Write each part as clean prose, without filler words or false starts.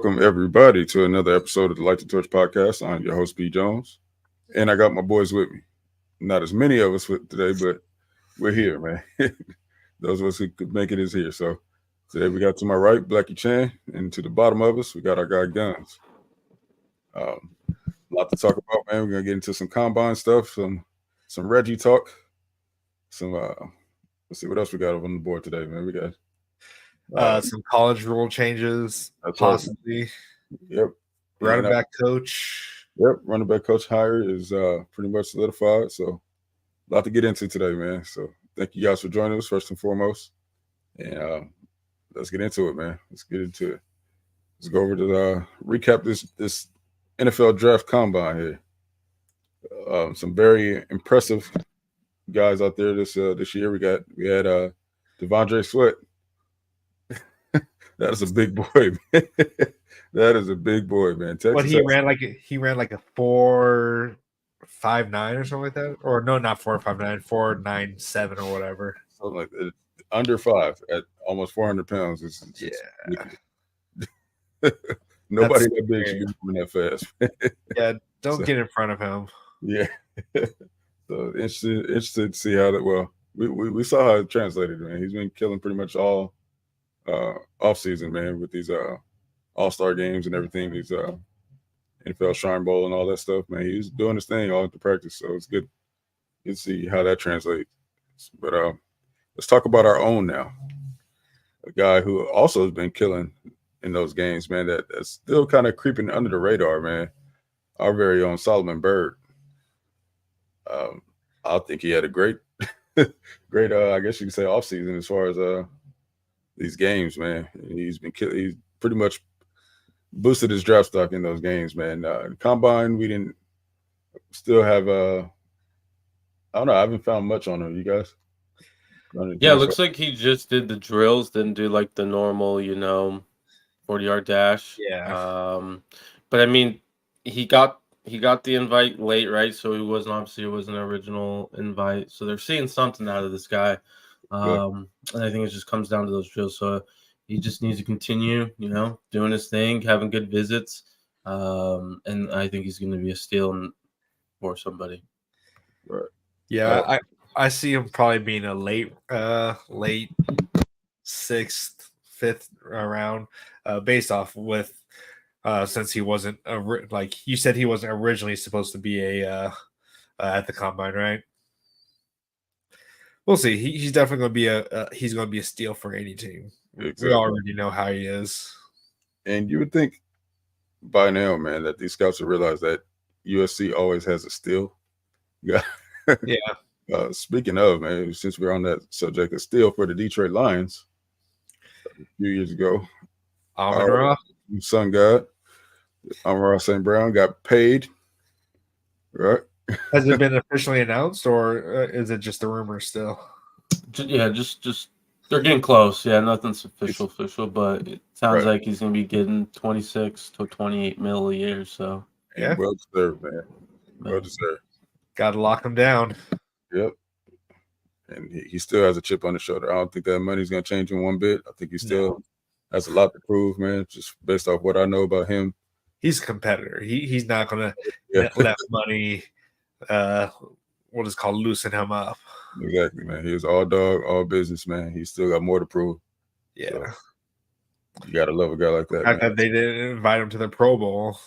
Welcome, everybody, to another episode of the Light the Torch podcast. I'm your host, B. Jones, and I got my boys with me. Not as many of us today, but we're here, man. Those of us who could make it is here. So today we got to my right, Blackie Chan, and to the bottom of us, we got our guy, Guns. A lot to talk about, man. We're going to get into some combine stuff, some Reggie talk, some, let's see what else we got on the board today, man. We got some college rule changes, possibly. Right. Yep. Running back coach. Yep. Running back coach hire is pretty much solidified. So a lot to get into today, man. So thank you guys for joining us first and foremost. And let's get into it, man. Let's get into it. Let's go over to recap this NFL draft combine here. Some very impressive guys out there this year. We had Devondre Sweat. That is a big boy, man. That is a big boy, man. Texas but he ran like a 4.59 or something like that, or no, not 4.59, 4.97 or whatever. Something like that. Under 5 at almost 400 pounds. Nobody that big should be moving that fast. Yeah, don't get in front of him. Yeah. So interested to see how that. Well, we saw how it translated, man. He's been killing pretty much all off season, man, with these all-star games and everything, these NFL Shrine Bowl and all that stuff, man. He's doing his thing all at the practice, so it's good to see how that translates. But let's talk about our own now. A guy who also has been killing in those games, man, that's still kind of creeping under the radar, man. Our very own Solomon Byrd. I think he had a great I guess you could say offseason as far as these games, man. He's pretty much boosted his draft stock in those games, man. Combine, we didn't still have I don't know, I haven't found much on him. You guys? Yeah, it looks like he just did the drills, didn't do like the normal, 40-yard dash. Yeah. But I mean, he got the invite late, right? So it was an original invite. So they're seeing something out of this guy. And I think it just comes down to those drills. So he just needs to continue, doing his thing, having good visits. And I think he's going to be a steal for somebody. Right. Yeah, I see him probably being a late 6th, 5th round, based off with since he wasn't like you said, he wasn't originally supposed to be at the combine, right? We'll see. He's definitely going to be a steal for any team. Exactly. We already know how he is. And you would think by now, man, that these scouts would realize that USC always has a steal. Yeah. Yeah. Speaking of, man, since we're on that subject, a steal for the Detroit Lions a few years ago. Our son God, Amon-Ra St. Brown, got paid. Right. Has it been officially announced, or is it just a rumor still? Yeah, just they're getting close. Yeah, nothing's official, but it sounds like he's going to be getting 26 to 28 mil a year. So yeah, well deserved, man. Well deserved. Got to lock him down. Yep. And he still has a chip on his shoulder. I don't think that money's going to change him one bit. I think he still has a lot to prove, man. Just based off what I know about him. He's a competitor. He's not going to let money. What is called loosen him up. Exactly, man. He was all dog, all business, man. He's still got more to prove. Yeah. So, you gotta love a guy like that. The fact that they didn't invite him to the Pro Bowl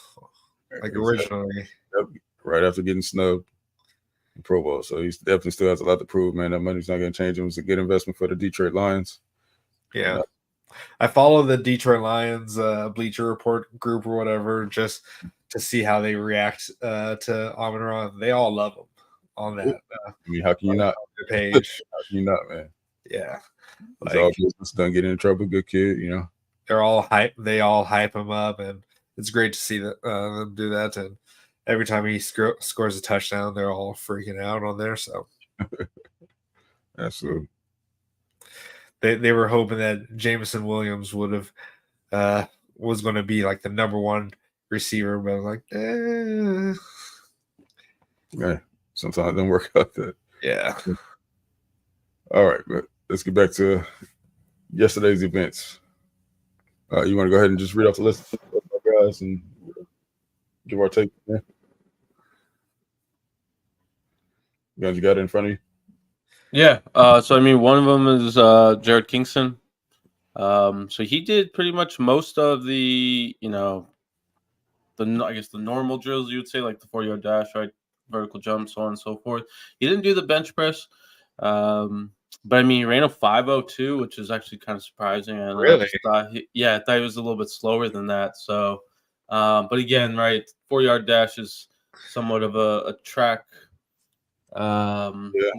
originally. Yep. Right after getting snubbed in Pro Bowl. So he definitely still has a lot to prove, man. That money's not gonna change him. It's a good investment for the Detroit Lions. Yeah. I follow the Detroit Lions Bleacher Report group or whatever just to see how they react to Amon-Ra. They all love him on that. I mean, how can you not? Page. How can you not, man? Yeah. He's all business, don't get in trouble, good kid, They're all hype. They all hype him up, and it's great to see them do that. And every time he scores a touchdown, they're all freaking out on there. So, absolutely. They were hoping that Jameson Williams would have was going to be like the number one receiver, but I was like, Yeah, sometimes it doesn't work out that. Yeah. All right, but let's get back to yesterday's events. You want to go ahead and just read off the list? guys and give our take. Yeah. You guys, you got it in front of you? Yeah. So I mean, one of them is Jared Kingston. So he did pretty much most of the, I guess the normal drills you would say, like the 40-yard dash, right, vertical jump, so on and so forth. He didn't do the bench press, but I mean, he ran a 5.02, which is actually kind of surprising. And Really? I thought he was a little bit slower than that. So, but again, right, 4-yard dash is somewhat of a track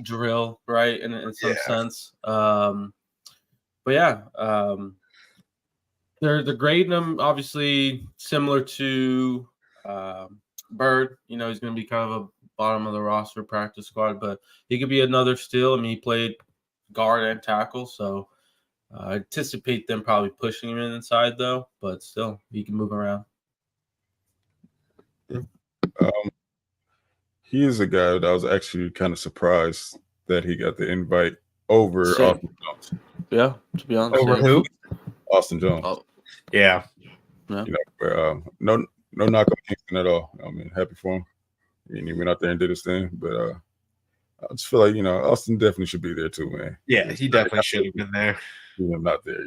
drill, right, in some sense. But yeah, they're grading him obviously similar to Bird. He's going to be kind of a bottom of the roster practice squad, but he could be another steal. I mean, he played guard and tackle, so I anticipate them probably pushing him inside though. But still, he can move around. He is a guy that I was actually kind of surprised that he got the invite over Austin Jones. Yeah, to be honest. Over who? Austin Jones. Oh. Yeah. No knock on Kingston at all. I mean, happy for him. And he went out there and did his thing. But I just feel like, Austin definitely should be there too, man. Yeah, he definitely should have been there. He was not there,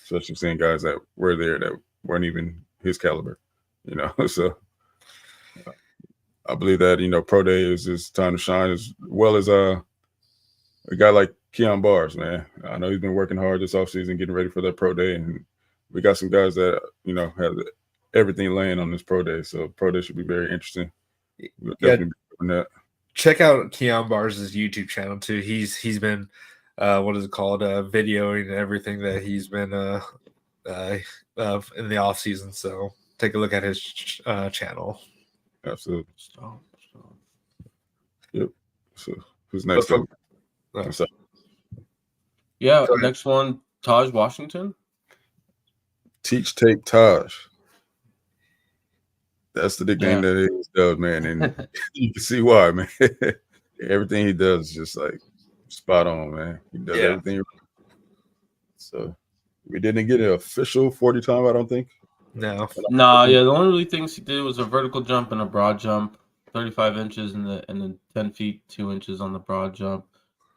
Especially seeing guys that were there that weren't even his caliber, So I believe that, Pro Day is his time to shine as well as a guy like Keon Bars, man. I know he's been working hard this offseason, getting ready for that Pro Day. And we got some guys that, have everything laying on this Pro Day. So Pro Day should be very interesting. We'll definitely be doing that. Check out Keon Bars' YouTube channel too. He's been what is it called? Videoing everything that he's been in the off season. So take a look at his channel. Absolutely. Yep. So who's next? Yeah, next one, Taj Washington. Teach Tape Taj. That's the nickname that he does, man. And you can see why, man. Everything he does is just like spot on, man. He does everything. So we didn't get an official 40 time, I don't think. No. The only really things he did was a vertical jump and a broad jump, 35 inches and then 10 feet 2 inches on the broad jump.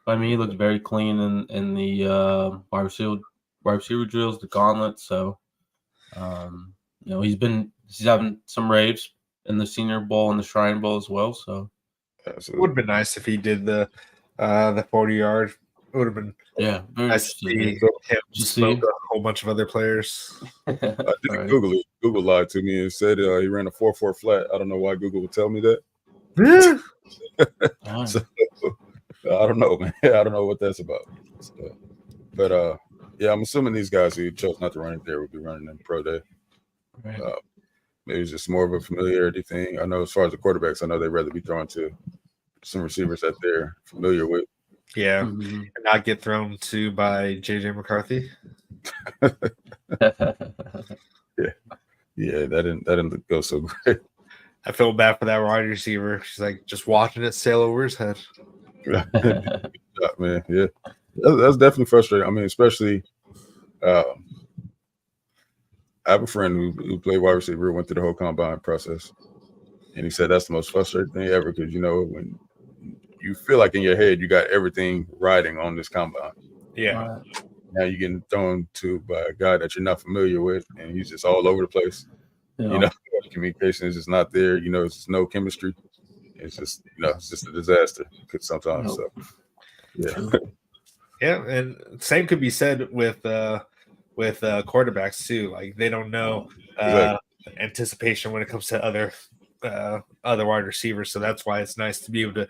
But I mean, he looked very clean in the wide receiver drills, the gauntlet. So he's having some raves in the Senior Bowl and the Shrine Bowl as well. So it would have been nice if he did the 40-yard. It would have been very nice to see him smoke a whole bunch of other players. I did Google it. Google lied to me and said he ran a 4.4 flat. I don't know why Google would tell me that. So, I don't know, man. I don't know what that's about. So, but I'm assuming these guys who chose not to run it there would be running in Pro Day. Right. Maybe it's just more of a familiarity thing. I know as far as the quarterbacks, I know they'd rather be throwing to some receivers that they're familiar with. Yeah, and not get thrown to by JJ McCarthy. Yeah, that didn't go so great. I feel bad for that wide receiver. She's like just watching it sail over his head. Man, yeah, that's definitely frustrating. I mean, especially I have a friend who played wide receiver, went through the whole combine process, and he said that's the most frustrating thing ever because when you feel like in your head you got everything riding on this combine. Yeah. Now you're getting thrown to by a guy that you're not familiar with, and he's just all over the place. Communication is just not there. It's just no chemistry. It's just it's just a disaster sometimes. So yeah, and same could be said with quarterbacks too. Like they don't know anticipation when it comes to other wide receivers. So that's why it's nice to be able to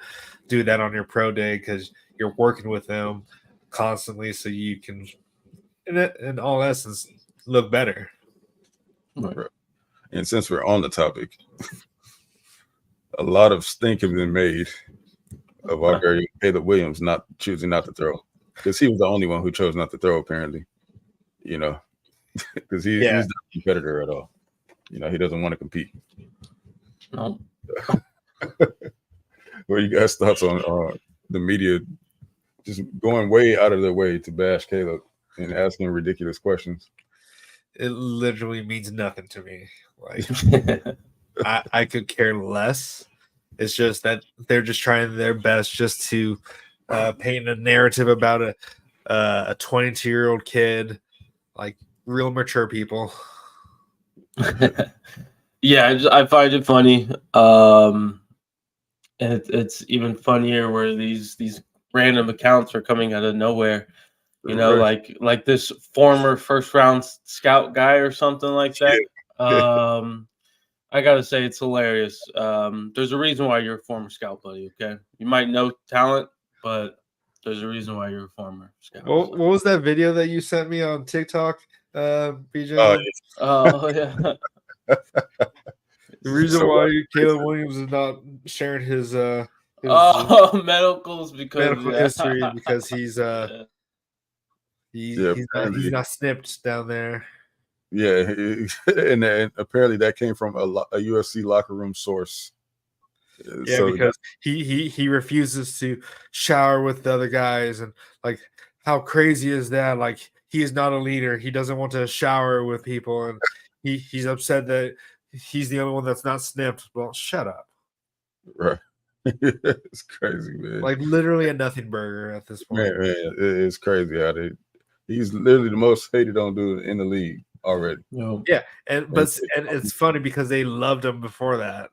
do that on your pro day because you're working with them constantly, so you can, in all essence, look better. Right. And since we're on the topic, a lot of stink have been made of our guy Caleb Williams not choosing not to throw because he was the only one who chose not to throw apparently. Because he's not a competitor at all. He doesn't want to compete. No. What are you guys' thoughts on the media just going way out of their way to bash Caleb and asking ridiculous questions? it literally means nothing to me. Like I could care less. It's just that they're just trying their best just to paint a narrative about a 22-year-old kid, like real mature people. Yeah, I find it funny. And it's even funnier where these random accounts are coming out of nowhere. You know, Right. like this former first round scout guy or something like that. I gotta say it's hilarious. There's a reason why you're a former scout, buddy. Okay, you might know talent, but there's a reason why you're a former scout. What was that video that you sent me on TikTok, Oh, BJ? Oh yeah. The reason So why Caleb Williams is not sharing his Oh, medicals because medical history because he's yeah. yeah, he's apparently, not snipped down there. yeah, and apparently that came from a USC locker room source. Yeah, So because he refuses to shower with the other guys, and like how crazy is that? Like he is not a leader. He doesn't want to shower with people, and he's upset that he's the only one that's not snipped. Well, shut up. right, it's crazy, man. Like literally a nothing burger at this point. Man, it's crazy how they. He's literally the most hated on dude in the league already. No. Yeah, and it's funny because they loved him before that.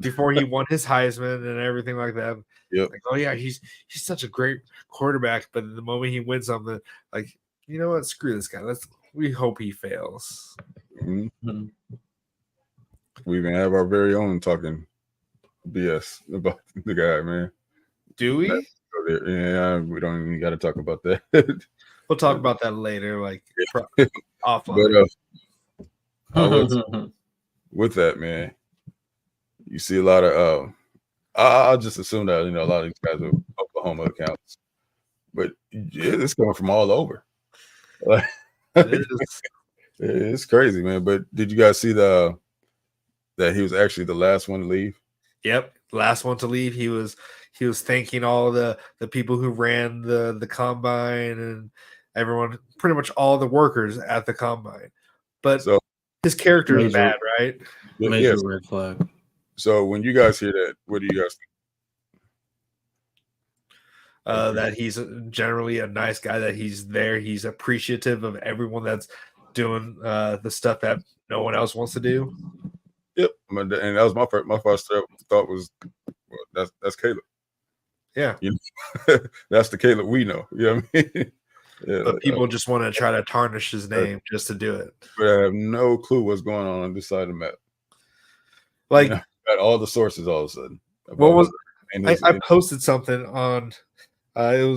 Before he won his Heisman and everything like that. Yep. Like, oh yeah, he's such a great quarterback, but the moment he wins something, like, you know what? Screw this guy. We hope he fails. Mm-hmm. We even have our very own talking BS about the guy, man. Do we? Yeah, we don't even got to talk about that. We'll talk about that later, like But offline. with that, man, you see a lot of. I'll just assume that a lot of these guys are Oklahoma accounts, but it's coming from all over. Like, it's crazy, man. But did you guys see that he was actually the last one to leave? Yep, last one to leave. He was thanking all the people who ran the combine and everyone, pretty much all the workers at the combine. But So his character is bad, right? Major red flag. So when you guys hear that, what do you guys think? That he's generally a nice guy, that he's there, he's appreciative of everyone that's doing the stuff that no one else wants to do. Yep, and that was my first thought was, well, that's Caleb. Yeah, that's the Caleb we know. You know what I mean? Yeah, but people just want to try to tarnish his name just to do it. But I have no clue what's going on this side of the map. Like, got all the sources all of a sudden. What was I posted something on? I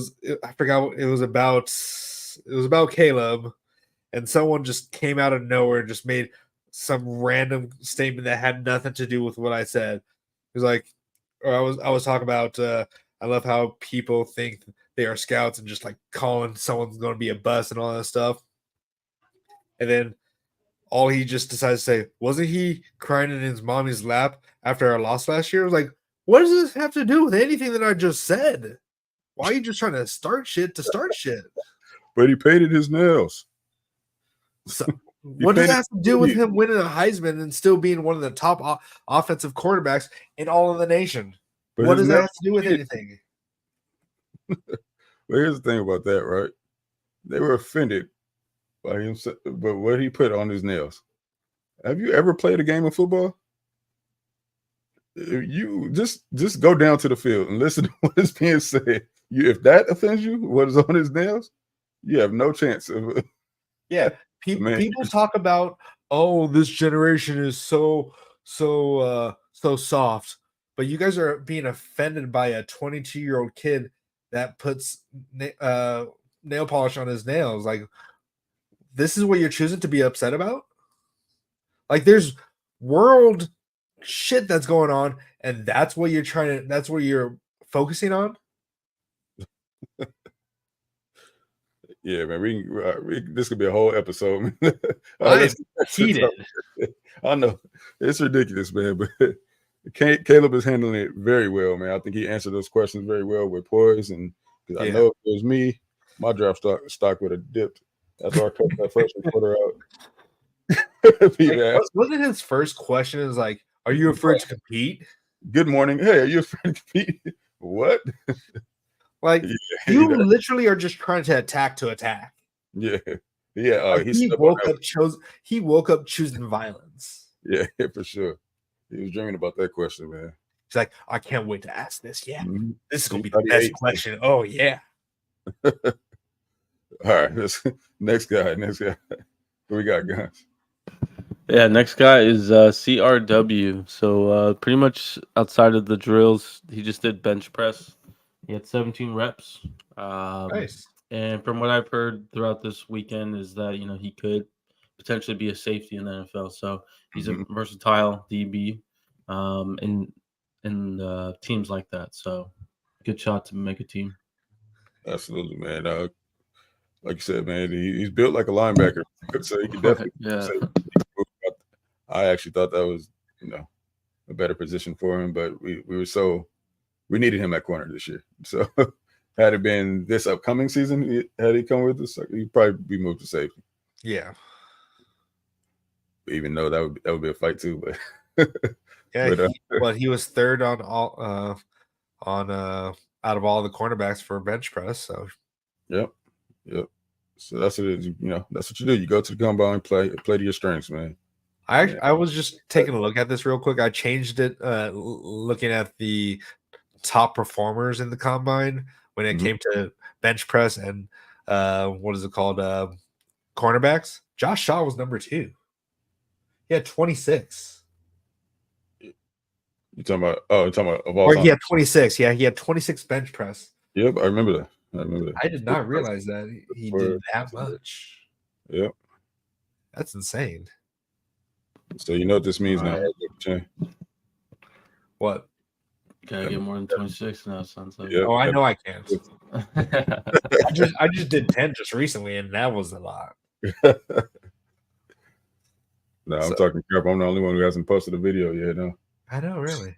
forgot. It was about Caleb, and someone just came out of nowhere and just made some random statement that had nothing to do with what I said. It was like, or I was talking about. I love how people think they are scouts and just like calling someone's going to be a bust and all that stuff. And then all he just decided to say, wasn't he crying in his mommy's lap after our loss last year? I was like, what does this have to do with anything that I just said? Why are you just trying to start shit to start shit? But he painted his nails. So, what does that have to do with him winning a Heisman and still being one of the top offensive quarterbacks in all of the nation? But what does that have to do with anything? But here's the thing about that, right? They were offended by him, but what he put on his nails. Have you ever played a game of football? You just go down to the field and listen to what is being said. If that offends you, what is on his nails, you have no chance of. Yeah, people talk about, oh, this generation is so soft, but you guys are being offended by a 22-year-old kid that puts nail polish on his nails. Like, this is what you're choosing to be upset about? Like, there's world shit that's going on, and that's what you're focusing on. Yeah, man, this could be a whole episode. I'm heated. I know it's ridiculous, man, but Caleb is handling it very well, man. I think he answered those questions very well with poise, and because I know if it was me, my draft stock would have dipped After I cut that first reporter out. Wasn't his first question is like, "Are you afraid to compete?" Good morning. Hey, are you afraid to compete? What? Like you literally are just trying to attack. Yeah. Yeah. Like, he woke up choosing violence. Yeah, for sure. He was dreaming about that question, man. He's like, I can't wait to ask this. Yeah, this is gonna be He the best question. Oh yeah. All right, next guy. Who we got, guys? Yeah, next guy is CRW. So pretty much outside of the drills, he just did bench press. He had 17 reps. Nice. And from what I've heard throughout this weekend is that he could potentially be a safety in the NFL. So he's a versatile DB, in teams like that. So good shot to make a team. Absolutely, man. Like you said, man, he's built like a linebacker. So he could definitely. Yeah. I actually thought that was, a better position for him, but we needed him at corner this year. So had it been this upcoming season, had he come with us, he'd probably be moved to safety. Yeah. Even though that would be a fight too, but yeah. He was third on all out of all the cornerbacks for bench press. So yep. So that's what it is. That's what you do. You go to the combine, play to your strengths, man. I was just taking a look at this real quick. I changed it, looking at the top performers in the combine when it came to bench press and what is it called? Cornerbacks. Josh Shaw was number 2. He had 26. You're talking about of all time. He had 26. Yeah, he had 26 bench press. Yep, I remember that. I did not realize that he did that much. Yep. That's insane. So you know what this means now. What? Gotta get more than 26 now, sounds like. Oh, I know I can't. I just did 10 just recently, and that was a lot. No, I'm talking crap. I'm the only one who hasn't posted a video yet. No, I know, really.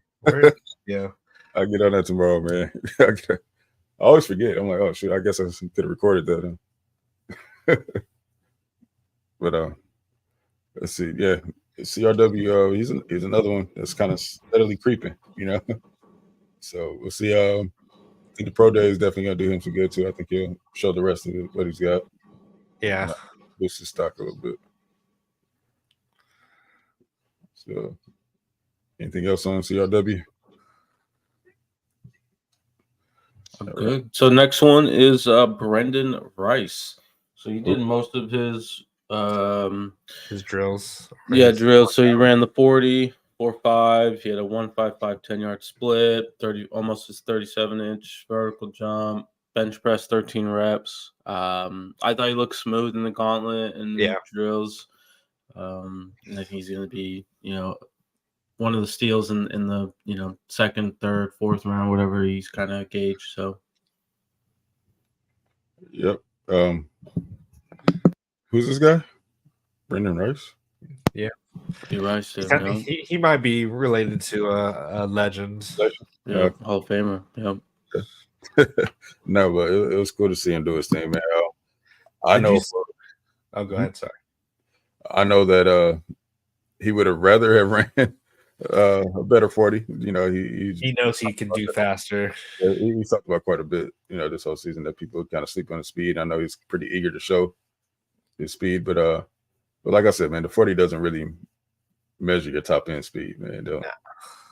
Yeah, I'll get on that tomorrow, man. I always forget. I'm like, oh shoot, I guess I could have recorded that. But let's see. Yeah, CRW. He's another one that's kind of steadily creeping. So we'll see. I think the pro day is definitely gonna do him some good too. I think he'll show the rest of what he's got. Yeah, boost his stock a little bit. So, anything else on CRW? Good. So next one is Brendan Rice. So he did most of his drills. Drills. So he ran the 40, 4.5. He had a 1.55 10-yard split, almost his 37-inch vertical jump, bench press 13 reps. I thought he looked smooth in the gauntlet and the drills. And I think he's going to be, one of the steals in the second, third, fourth round, whatever he's kind of gauged. So, yep. Who's this guy? Brendan Rice. Yeah, Rice. He might be related to a legend. Yeah, Hall of Famer. Yep. No, but it was cool to see him do his thing, man. I know. Oh, go ahead. Sorry. I know that he would have rather have ran a better 40. He knows he can do faster. He talked about quite a bit, this whole season that people kind of sleep on his speed. I know he's pretty eager to show his speed, but like I said, man, the 40 doesn't really measure your top end speed, man.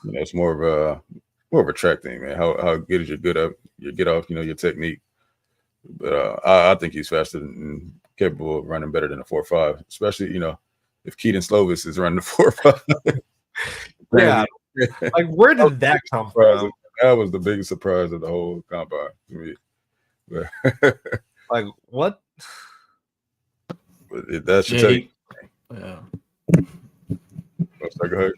It's more of a track thing, man. How good is your get off, your technique. But I think he's faster and capable of running better than a 4.5, especially if Keaton Slovis is running the 4.5. Yeah, like where did that come from? That was the biggest surprise of the whole combine to me. But like what? That should take. Yeah. Go ahead.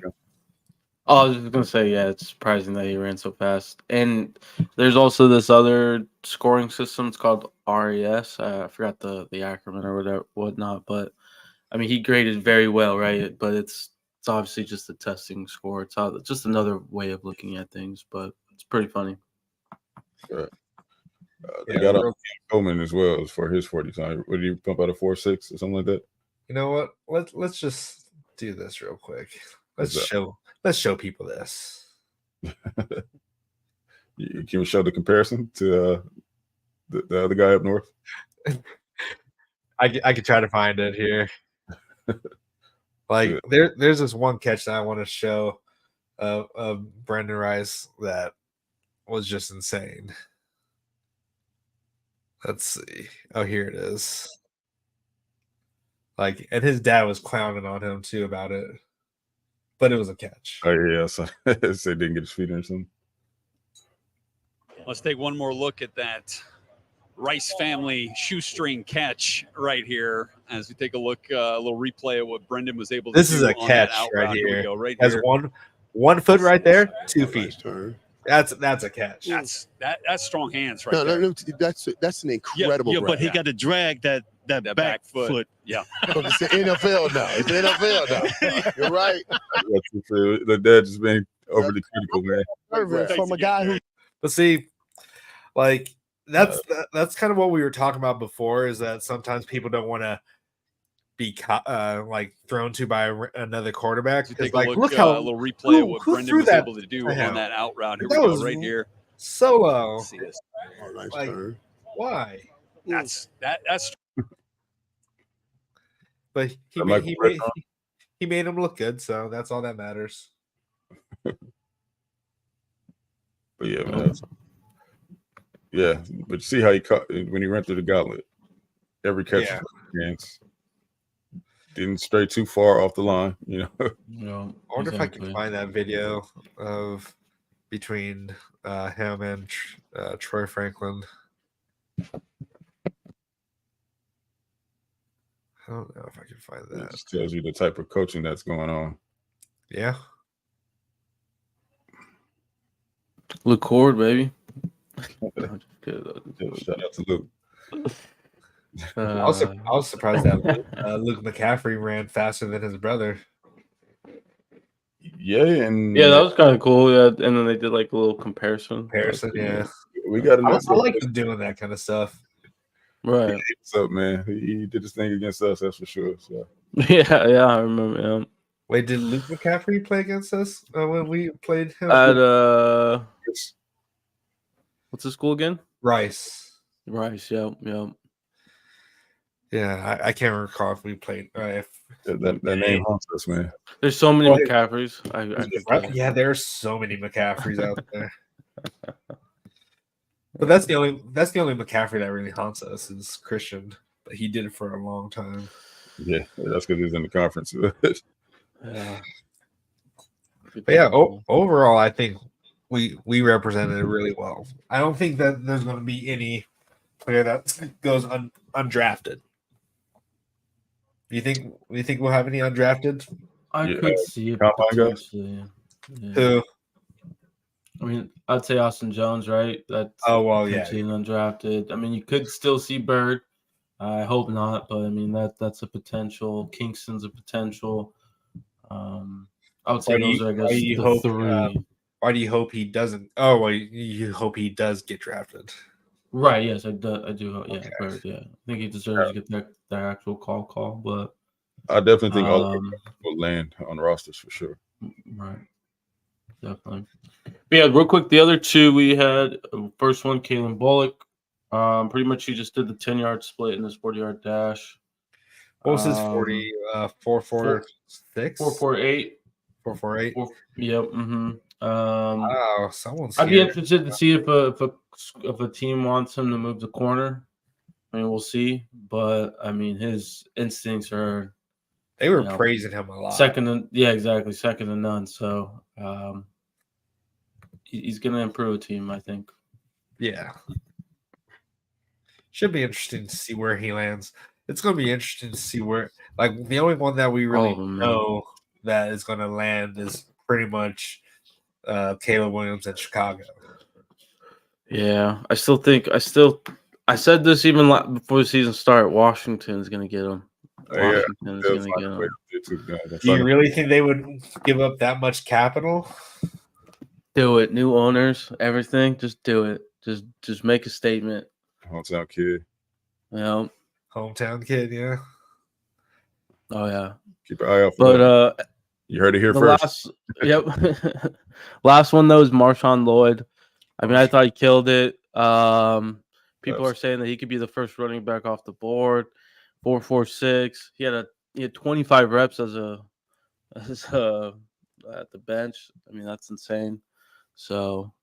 I was just gonna say, it's surprising that he ran so fast. And there's also this other scoring system. It's called RAS. I forgot the acronym or whatnot. But I mean, he graded very well, right? But it's obviously just a testing score. It's just another way of looking at things, but it's pretty funny. Right. They Yeah, got real- up Coleman as well as for his 40 time. What did you pump out a 4.6 or something like that? you know what? Let's just do this real quick. What's that? Let's show people this. You can show the comparison to the other guy up north. I could try to find it here. Like there's this one catch that I want to show of Brendan Rice that was just insane. Let's see. Oh, here it is. Like, and his dad was clowning on him too about it, but it was a catch. Oh yeah, so they didn't get his feet in or something. Let's take one more look at that Rice family shoestring catch right here as we take a look, a little replay of what Brendan was able to do. This is a on catch that out right route. here. We go, right Has here. one foot right there, 2 feet. Nice. That's a catch. That's strong hands right No, there. no, that's an incredible. Yeah, but he grab. got to drag that back foot. Yeah. It's the NFL now. It's the NFL now. You're right. The dad just being overly critical, man. Perfect. From a guy who But see, like that's kind of what we were talking about before. Is that sometimes people don't want to be like thrown to by another quarterback. To take Like, a look how a little replay of what who Brendan threw was that able to do to him? on that out route. Here That we go, was right here. solo. Let's see this. Oh, nice Like, turn. Why? That's But he That made, Michael Britt he made him look good, so that's all that matters. But yeah, man. Yeah, but you see how he caught when he ran through the gauntlet. Every catch Yeah. against didn't stray too far off the line, you know. Yeah, I wonder if I can exactly. find that video of between him and Troy Franklin. I don't know if I can find It that. just tells you the type of coaching that's going on. Yeah. Luke Cord, baby. Shout out to Luke. I was surprised that Luke McCaffrey ran faster than his brother. Yeah, and Yeah, that was kind of cool. Yeah, and then they did like a little comparison. Yeah. we got I to like them doing that kind of stuff. Right. What's up, man? He did his thing against us, that's for sure. So Yeah, I remember. Yeah. Wait, did Luke McCaffrey play against us when we played him? At what's the school again? Rice. Rice. Yep. Yeah, I can't recall if we played. If that name haunts us, man. There's so many Well, McCaffreys. yeah, there's so many McCaffreys out there. But that's the only McCaffrey that really haunts us is Christian. But he did it for a long time. Yeah, that's because he's in the conference. Yeah. But yeah, overall, I think we represented it really well. I don't think that there's going to be any player that goes undrafted. You think we'll have any undrafted? I could see it Combine guys? potentially. Yeah. Who? I mean, I'd say Austin Jones, right? That's Oh well, yeah. potentially undrafted. I mean, you could still see Bird. I hope not, but I mean that's a potential. Kingston's a potential. I would say those are, I guess, the three. Why do you hope he doesn't? Oh, well, you hope he does get drafted. Right. Yes, I do. Yeah, Okay. Bird. Yeah, I think he deserves to get that actual call. But I definitely think all of them will land on rosters for sure. right. Definitely. But yeah, real quick, the other two we had. First one, Kalen Bullock. Pretty much he just did the 10-yard split in his 40-yard dash. What was his 40? 4.46? 4.48. 4.48. Yep. Mm-hmm. Wow, someone's. I'd be here. interested to see if a team wants him to move the corner. I mean, we'll see. But I mean, his instincts are. They were praising him a lot. Second to none. So he's going to improve a team, I think. Yeah. Should be interesting to see where he lands. It's going to be interesting to see where, like, the only one that we really know that is going to land is pretty much Caleb Williams in Chicago. Yeah, I said this even before the season started. Washington's going to get him. Washington's going to get him. Do you really think they would give up that much capital? Do it. New owners, everything. Just do it. Just make a statement. Hometown kid. Hometown kid, yeah. Oh yeah. Keep an eye out for that. But You heard it here the first. last one though is Marshawn Lloyd. I mean, I thought he killed it. People are saying that he could be the first running back off the board. 4.46. He had 25 reps as at the bench. I mean, that's insane. So,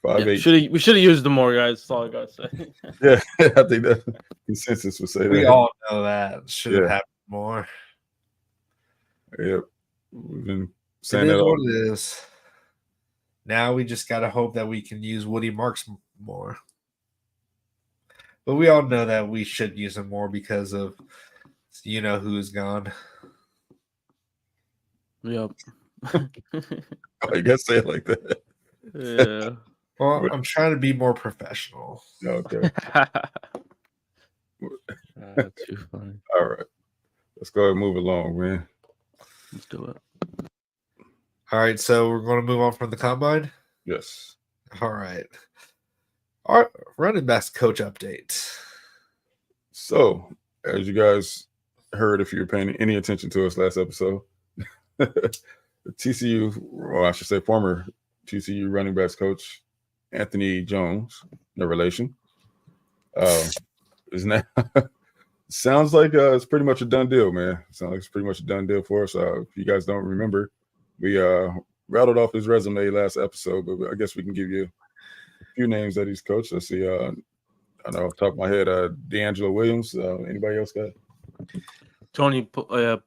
5'8". we should have used them more, guys. That's all I gotta say. Yeah, I think that consensus would say We that. all know that should have Yeah. happened more. Yep. We've been It saying is that all. what it is. Now we just gotta hope that we can use Woody Marks more. But we all know that we should use him more because of who's gone. Yep. Oh, you gotta say it like that. Yeah. Well, I'm trying to be more professional. Okay. That's too funny. All right. Let's go ahead and move along, man. Let's do it. All right, so we're going to move on from the combine. Yes. All right. Our running backs coach update. So, as you guys heard, if you were paying any attention to us last episode, the TCU, or I should say former TCU running backs coach, Anthony Jones, no relation, is now sounds like it's pretty much a done deal, man. Sounds like it's pretty much a done deal for us. If you guys don't remember, we rattled off his resume last episode, but I guess we can give you a few names that he's coached. Let's see. I know off the top of my head, D'Angelo Williams. Anybody else got? Tony Pollard.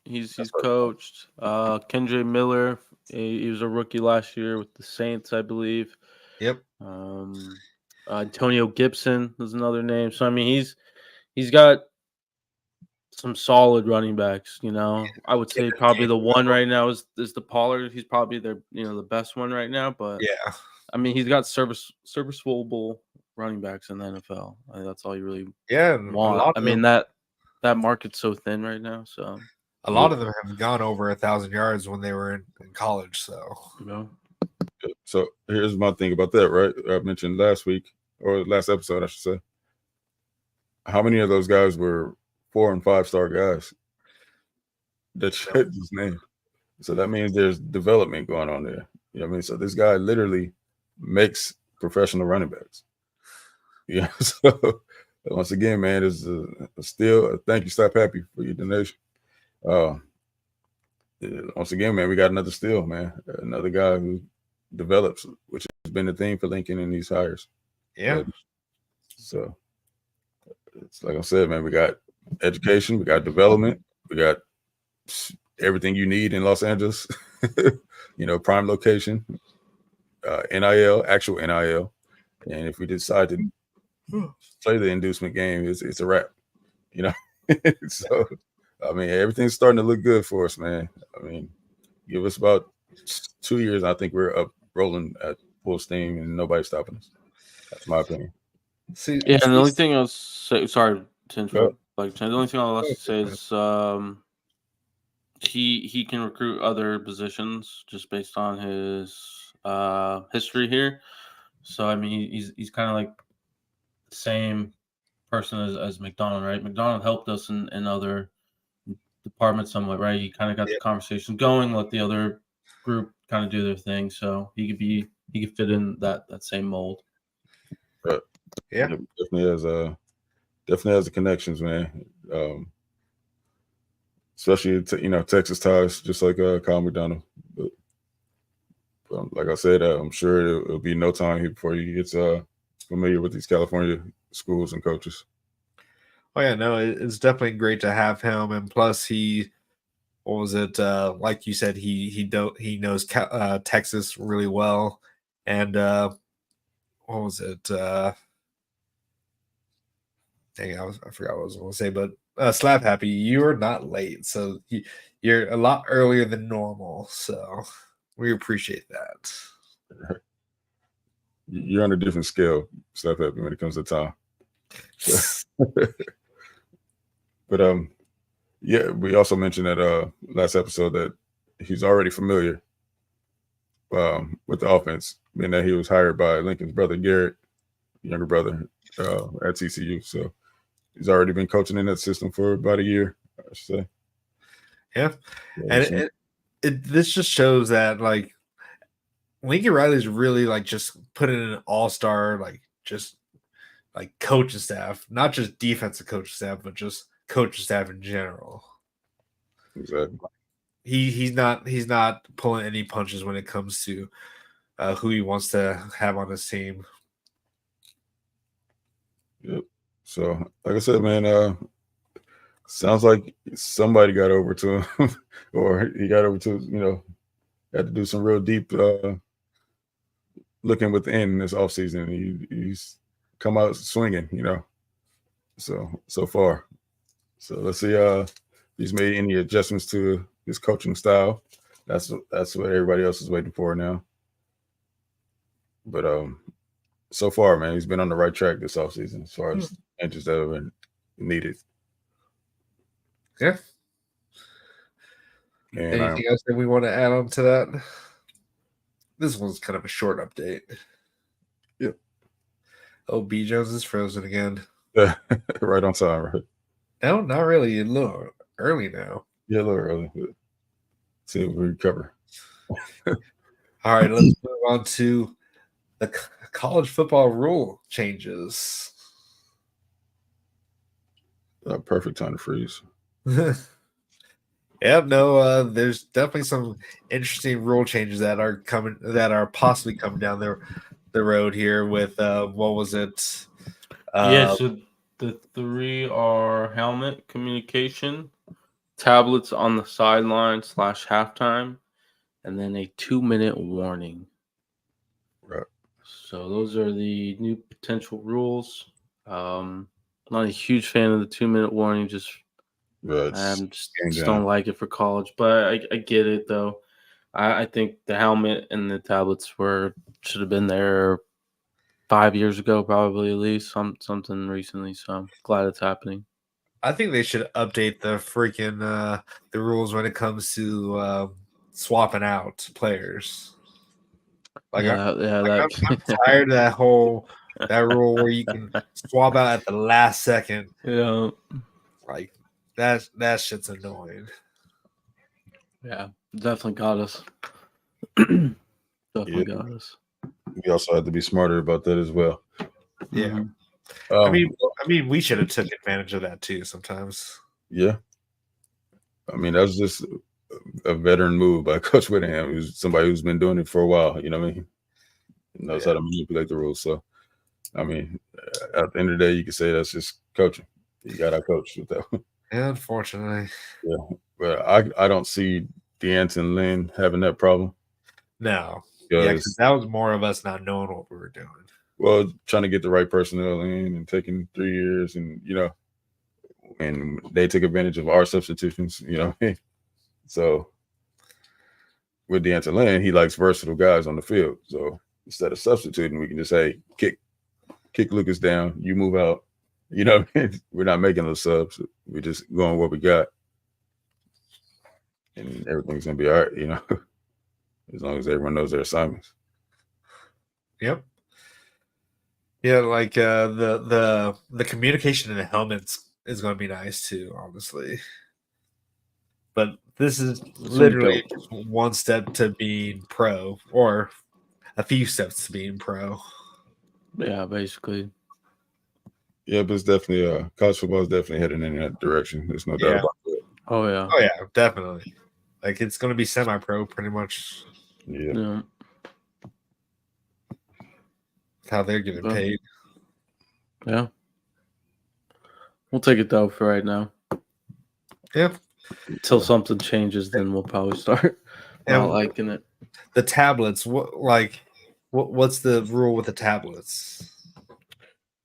He's coached. Kendra Miller. He was a rookie last year with the Saints, I believe. Yep. Antonio Gibson is another name. So I mean, he's got some solid running backs. I would say probably the one right now is the Pollard. He's probably the best one right now. But yeah, I mean, he's got serviceable running backs in the NFL. I think that's all you really want. I mean that market's so thin right now. So a lot of them have gone over 1,000 yards when they were in college. So here's my thing about that, right? I mentioned last week or last episode, I should say. How many of those guys were 4- and 5-star guys that you just named? So that means there's development going on there. You know what I mean? So this guy literally makes professional running backs. Yeah. So once again, man, it's still thank you, Stop Happy, for your donation. Once again, man, we got another steal, man. Another guy who develops, which has been the theme for Lincoln in these hires. Yeah. So it's like I said, man, we got education, we got development, we got everything you need in Los Angeles. Prime location, NIL, actual NIL. And if we decide to play the inducement game, it's a wrap. So I mean, everything's starting to look good for us, man. I mean, give us about 2 years, I think we're up rolling at full steam and nobody's stopping us. That's my opinion. And the only thing I'll say, sorry to interrupt, the only thing I'll say is he can recruit other positions just based on his history here. So I mean, he's kind of like the same person as McDonald, right? McDonald helped us in other departments somewhat, right? He kind of got the conversation going, let the other group kind of do their thing. So he could fit in that same mold. Right. Yeah. Definitely has the connections, man. Especially Texas ties, just like Kyle McDonald. But like I said, I'm sure it'll be no time before he gets familiar with these California schools and coaches. Oh yeah, no, it's definitely great to have him, and plus like you said, he knows Texas really well, and dang, I forgot what I was going to say, but Slap Happy, you're not late, so you're a lot earlier than normal, so we appreciate that. You're on a different scale, Slap Happy, when it comes to time. But we also mentioned that last episode that he's already familiar with the offense, being that he was hired by Lincoln's brother Garrett, younger brother, at TCU. So he's already been coaching in that system for about a year, I should say. Yeah, and this just shows that like Lincoln Riley's really like just put in an all-star just coaching staff, not just defensive coaching staff, but just coaching staff in general. Exactly. He's not pulling any punches when it comes to who he wants to have on his team. Yep. So, like I said, man, sounds like somebody got over to him, or he got over to had to do some real deep looking within this offseason. He's come out swinging, so far. So let's see if he's made any adjustments to his coaching style. That's what everybody else is waiting for now. But so far, man, he's been on the right track this offseason as far as inches that have been needed. Yeah. And anything else that we want to add on to that? This one's kind of a short update. Yep. Oh, B. Jones is frozen again. Right on time, right? No, not really. A little early now. Yeah, a little early. But see if we recover. All right, let's move on to the college football rule changes. Perfect time to freeze. Yeah, no, there's definitely some interesting rule changes that are possibly coming down the road here with what was it? So the three are helmet communication, tablets on the sideline / halftime, and then a 2-minute warning. Right. So those are the new potential rules. Not a huge fan of the 2-minute warning. Just don't like it for college, but I get it though. I think the helmet and the tablets should have been there 5 years ago, probably, at least something recently. So I'm glad it's happening. I think they should update the freaking the rules when it comes to swapping out players. I'm tired of that rule where you can swap out at the last second. Yeah, like that shit's annoying. Yeah, definitely got us. Got us. We also had to be smarter about that as well. Yeah. I mean, we should have took advantage of that too sometimes. Yeah. I mean, that was just a veteran move by Coach Whittingham, who's somebody who's been doing it for a while. You know what I mean? He knows how to manipulate the rules. So, I mean, at the end of the day, you can say that's just coaching. You got our coach with that one. Yeah, unfortunately. Yeah. But I don't see D'Anton Lynn having that problem. No. Yeah, because that was more of us not knowing what we were doing. Well, trying to get the right personnel in and taking 3 years and, and they took advantage of our substitutions, So with D'Anton Lynn, he likes versatile guys on the field. So instead of substituting, we can just say, kick Lucas down, you move out. We're not making those subs. We're just going what we got. And everything's going to be all right, as long as everyone knows their assignments. Yep. Yeah, like the communication in the helmets is going to be nice too, honestly. But this is literally just one step to being pro, or a few steps to being pro. Yeah, basically. Yeah, but it's definitely college football is definitely heading in that direction. There's no doubt about it. Oh yeah. Oh yeah, definitely. Like it's going to be semi-pro, pretty much. Yeah. How they're getting paid. Yeah. We'll take it though for right now. Yeah. Until something changes, then we'll probably start not liking it. The tablets, what's the rule with the tablets?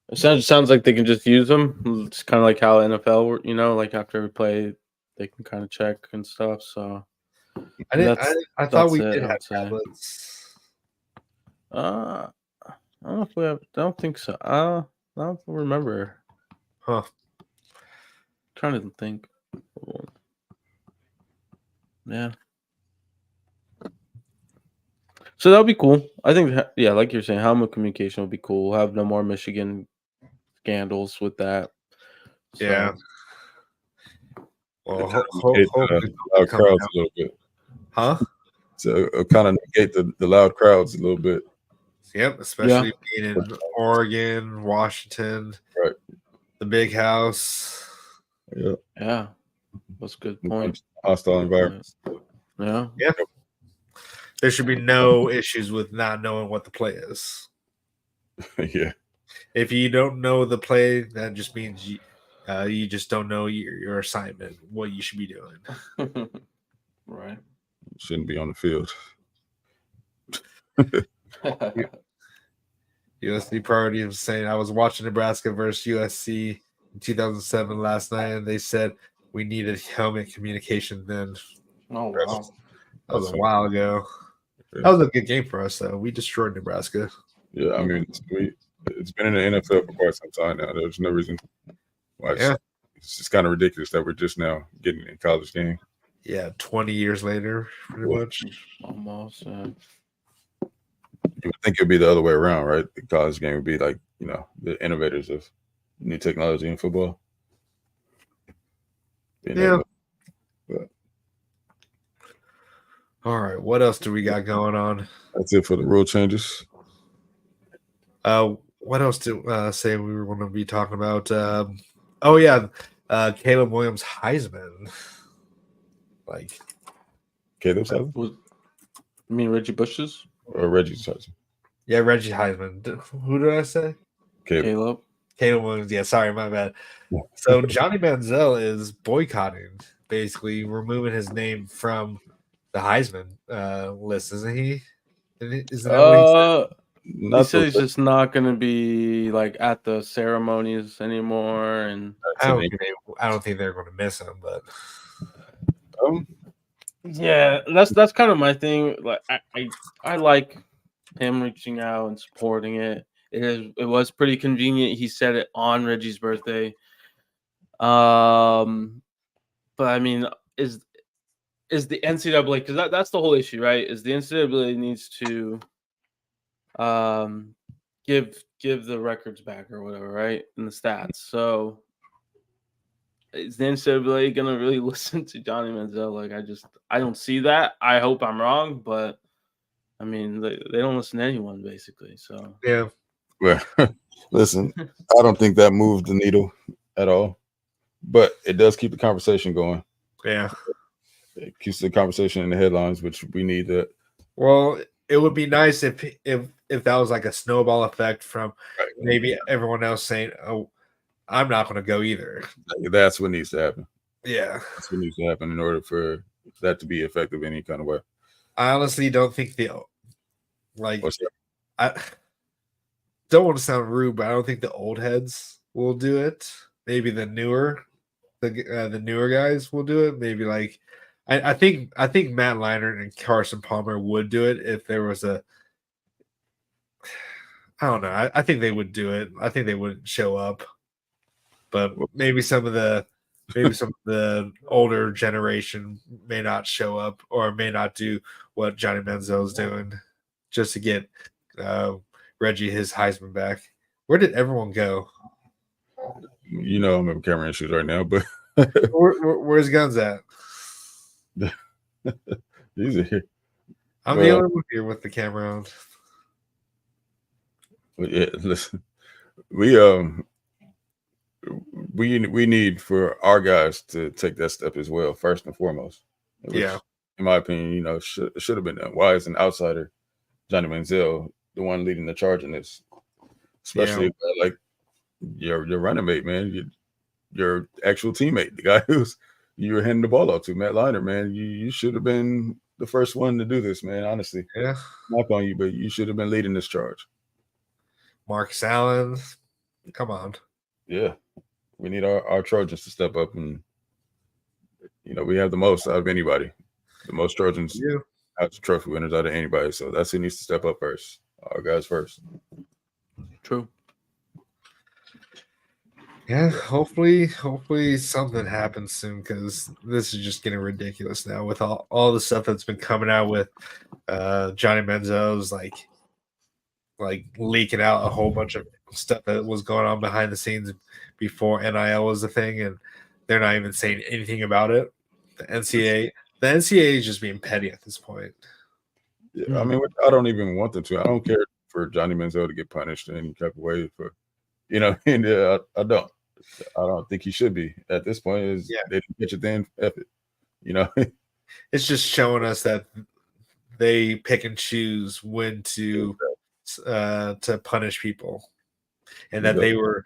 It sounds like they can just use them. It's kind of like how NFL, like after we play, they can kind of check and stuff. So I thought we did have tablets. I don't know if we have. I don't think so. I don't remember. Huh. Trying to think. Yeah. So that'll be cool. I think, like you're saying, helmet communication will be cool. We'll have no more Michigan scandals with that. So, Yeah. Well, Negate hopefully the loud crowds a little bit. Huh? So kind of negate the loud crowds a little bit. Yep, especially being in Oregon, Washington, Right. the big house. Yeah. That's a good point. Hostile environment. Yeah. There should be no issues with not knowing what the play is. Yeah. If you don't know the play, that just means you just don't know your assignment, what you should be doing. Right. Shouldn't be on the field. USC priority was saying I was watching Nebraska versus USC in 2007 last night, and they said we needed helmet communication then. Oh, wow. That was a while ago. Yeah. That was a good game for us, though. We destroyed Nebraska. Yeah, I mean, it's been in the NFL for quite some time now. There's no reason why. It's just kind of ridiculous that we're just now getting in college game. Yeah, 20 years later, pretty much. Almost. You would think it would be the other way around, right? The college game would be like, the innovators of new technology in football. Yeah. All right. What else do we got going on? That's it for the rule changes. What else to say we were going to be talking about? Caleb Williams Heisman. Caleb's Heisman? You mean Reggie Bush's? Or Reggie's Heisman? Yeah, Reggie Heisman. Who did I say? Caleb Williams. Yeah, sorry, my bad. So Johnny Manzel is boycotting, basically removing his name from the Heisman list, isn't he? Isn't that what he said he's just not going to be at the ceremonies anymore, and I don't think they're going to miss him, but yeah, that's kind of my thing. I like him reaching out and supporting it. It was pretty convenient. He said it on Reggie's birthday. But I mean, is the NCAA, because that's the whole issue, right? Is the NCAA needs to give the records back or whatever, right? In the stats. So is the NCAA gonna really listen to Johnny Manziel? I don't see that. I hope I'm wrong, but I mean they don't listen to anyone basically. So yeah. Well, listen, I don't think that moved the needle at all, but it does keep the conversation going. Yeah. It keeps the conversation in the headlines, which we need that. Well, it would be nice if that was like a snowball effect from maybe everyone else saying, "Oh, I'm not going to go either." That's what needs to happen. Yeah, that's what needs to happen in order for that to be effective in any kind of way. I honestly don't think I don't want to sound rude, but I don't think the old heads will do it. Maybe the newer guys will do it. Maybe I think Matt Leinart and Carson Palmer would do it if there was I don't know. I think they would do it. I think they wouldn't show up, but maybe some of the older generation may not show up or may not do what Johnny Manziel is doing just to get Reggie his Heisman back. Where did everyone go? I'm having camera issues right now, but where's Guns at? He's here. I'm the only one here with the camera on. Yeah, listen, we need for our guys to take that step as well, first and foremost. Which, in my opinion, should have been done. Why is an outsider, Johnny Manziel, the one leading the charge in this? Especially like your running mate, man, your actual teammate, the guy who's you were handing the ball out to, Matt Leinart, man. You should have been the first one to do this, man. Honestly, knock on you, but you should have been leading this charge. Marcus Allen, come on. Yeah, we need our Trojans to step up, and we have the most out of anybody, the most Trojans out of trophy winners out of anybody. So that's who needs to step up first. Our guys first. True. Yeah, hopefully something happens soon because this is just getting ridiculous now with all the stuff that's been coming out with Johnny Manziel's like leaking out a whole bunch of stuff that was going on behind the scenes before NIL was a thing, and they're not even saying anything about it. The NCAA is just being petty at this point. Yeah, I mean, I don't even want them to. I don't care for Johnny Manziel to get punished in any type of way for, and I don't. I don't think he should be at this point. They didn't catch it then, F it. It's just showing us that they pick and choose when to punish people, and that they were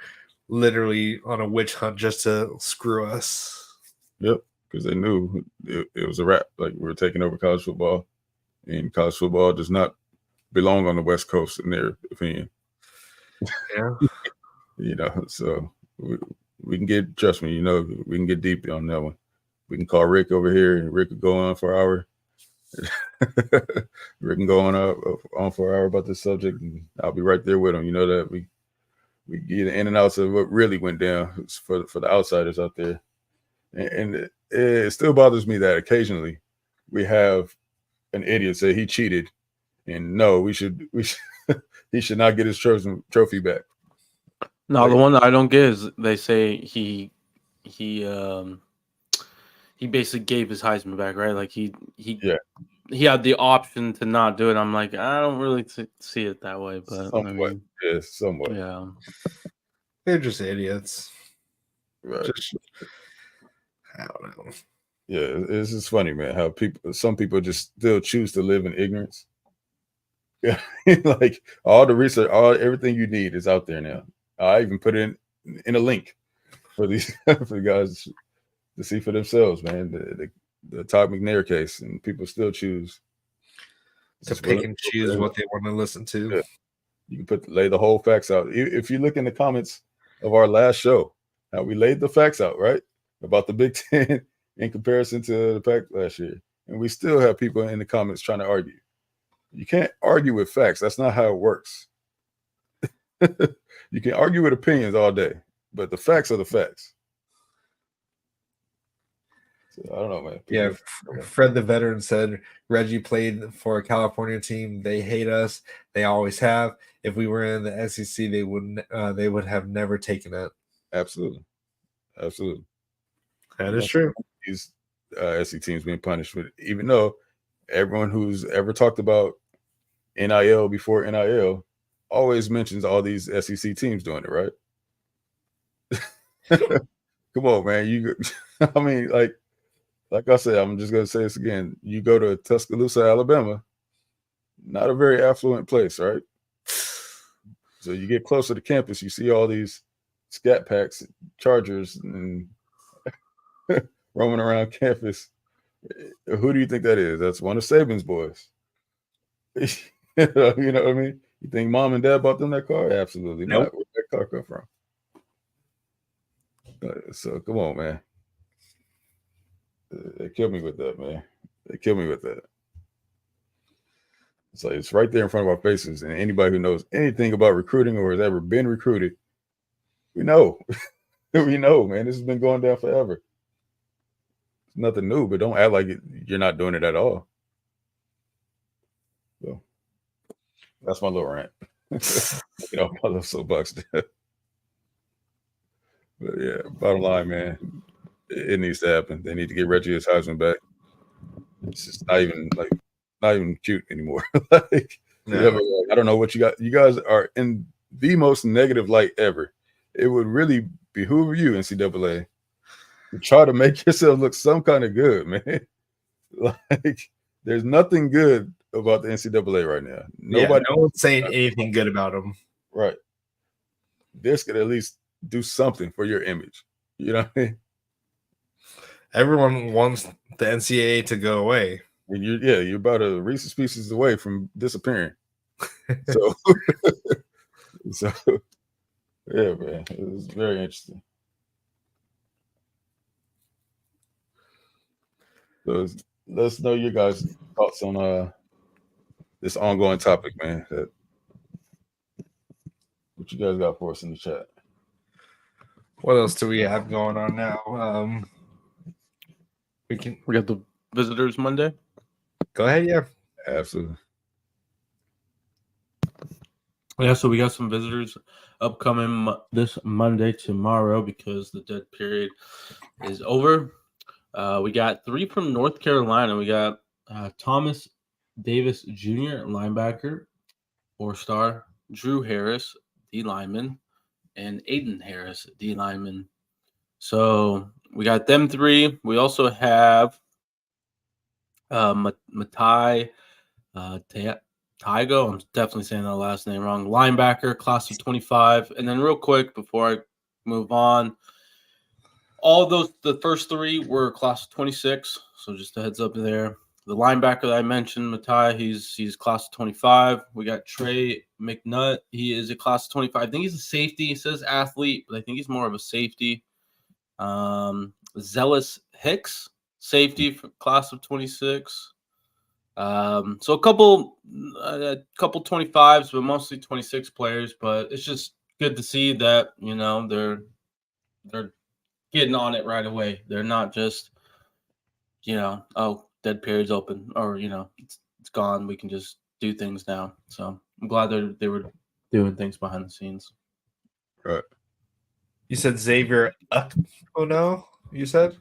literally on a witch hunt just to screw us. Yep, because they knew it was a wrap. Like, we were taking over college football, and college football does not belong on the West Coast in their opinion. Yeah, so we can get, trust me, we can get deep on that one. We can call Rick over here, and Rick could go on for an hour. Rick can go on for an hour about this subject, and I'll be right there with him. You know that we get the in and outs of what really went down for the outsiders out there, and it still bothers me that occasionally we have an idiot say he cheated, and no, he should he should not get his trophy back. No, the one that I don't get is they say he basically gave his Heisman back, right? Like he had the option to not do it. I'm like, I don't really see it that way, but somewhat. Somewhat. Yeah, they're just idiots. Right. I don't know. Yeah, it's just funny, man, how some people just still choose to live in ignorance. Yeah, like all the research, everything you need is out there now. I even put it in a link for these for the guys to see for themselves, man. The Todd McNair case, and people still choose to pick and choose what they want to listen to. Yeah. You can lay the whole facts out. If you look in the comments of our last show, how we laid the facts out, right, about the Big Ten in comparison to the Pac last year, and we still have people in the comments trying to argue. You can't argue with facts. That's not how it works. You can argue with opinions all day, but the facts are the facts. So, I don't know, man. Yeah, Fred the veteran said Reggie played for a California team. They hate us. They always have. If we were in the SEC, they would have never taken it. Absolutely. That is true. These SEC teams being punished with, even though everyone who's ever talked about NIL before NIL always mentions all these SEC teams doing it, right? Come on, man. I mean, like I said, I'm just gonna say this again. You go to Tuscaloosa, Alabama, not a very affluent place, right? So you get closer to campus, you see all these scat packs, Chargers, and roaming around campus. Who do you think that is? That's one of Saban's boys. You know what I mean? You think mom and dad bought them that car? Absolutely not. Where'd that car come from? So come on, man. They killed me with that, man. They killed me with that. It's like it's right there in front of our faces, and anybody who knows anything about recruiting or has ever been recruited, we know. We know, man. This has been going down forever. It's nothing new, but don't act like you're not doing it at all. So that's my little rant. My little soapbox. But yeah, bottom line, man, it needs to happen. They need to get Reggie his Heisman back. It's just not even cute anymore. I don't know what you got. You guys are in the most negative light ever. It would really behoove you, NCAA, to try to make yourself look some kind of good, man. Like, there's nothing good about the NCAA right now. No one's saying anything good about them. Right. This could at least do something for your image. You know what I mean? Everyone wants the NCAA to go away. And you're about a Reese's Pieces away from disappearing. So, yeah, man, it was very interesting. So let us know your guys' thoughts on this ongoing topic, man. What you guys got for us in the chat? What else do we have going on now? We got the visitors Monday. go ahead. Yeah. Absolutely. Yeah, so we got some visitors upcoming this Monday tomorrow because the dead period is over. We got 3 from North Carolina. We got Thomas Davis Jr., linebacker, 4-star, Drew Harris, D lineman, and Aiden Harris, D lineman. So we got them 3. We also have Matai Tygo. I'm definitely saying that last name wrong. Linebacker, class of 25. And then real quick before I move on, all those, the first 3 were class of 26. So just a heads up there. The linebacker that I mentioned, Matai, he's class of 25. We got Trey McNutt. He is a class of 25. I think he's a safety. He says athlete, but I think he's more of a safety. Zealous Hicks, safety for class of 26. So a couple 25s, but mostly 26 players. But it's just good to see that they're getting on it right away. They're not just oh, dead period's open, or it's gone. We can just do things now. So I'm glad they were doing things behind the scenes. Right. You said Xavier. Oh no, you said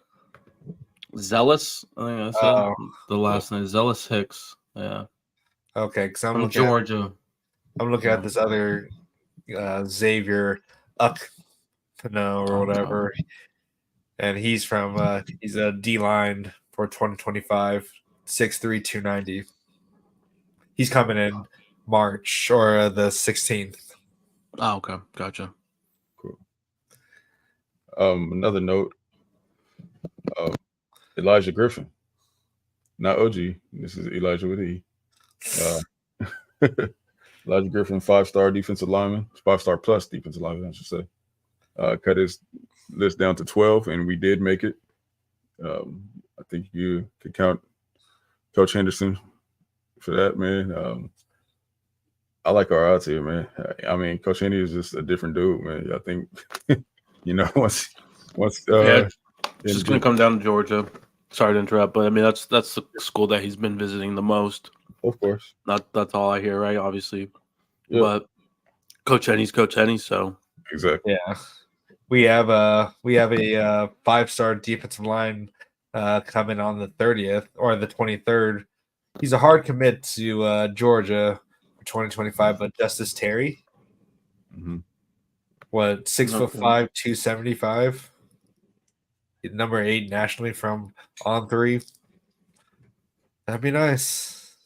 Zealous. I think I said the last name. Zealous Hicks. Yeah. Okay, because I'm From looking Georgia. I'm looking at this other Xavier or whatever, and he's from he's a D line for 2025, 6'3", 290. He's coming in March or the 16th. Oh, okay, gotcha. Cool. Another note. Elijah Griffin, not OG. This is Elijah with E. Elijah Griffin, 5-star defensive lineman, 5-star plus defensive lineman, I should say. Cut his list down to 12, and we did make it. I think you could count Coach Henderson for that, man. I like our odds here, man. I mean, Coach Henry is just a different dude, man. I think, once it's just going to come down to Georgia. Sorry to interrupt, but I mean that's the school that he's been visiting the most. Of course, that's all I hear, right? Obviously, yeah. But Coach Henny's Coach Henny, so exactly. Yeah, we have a 5-star defensive line coming on the 30th or the 23rd. He's a hard commit to Georgia for 2025, but Justice Terry, what 6'5", 275. Number 8 nationally from On3. That'd be nice.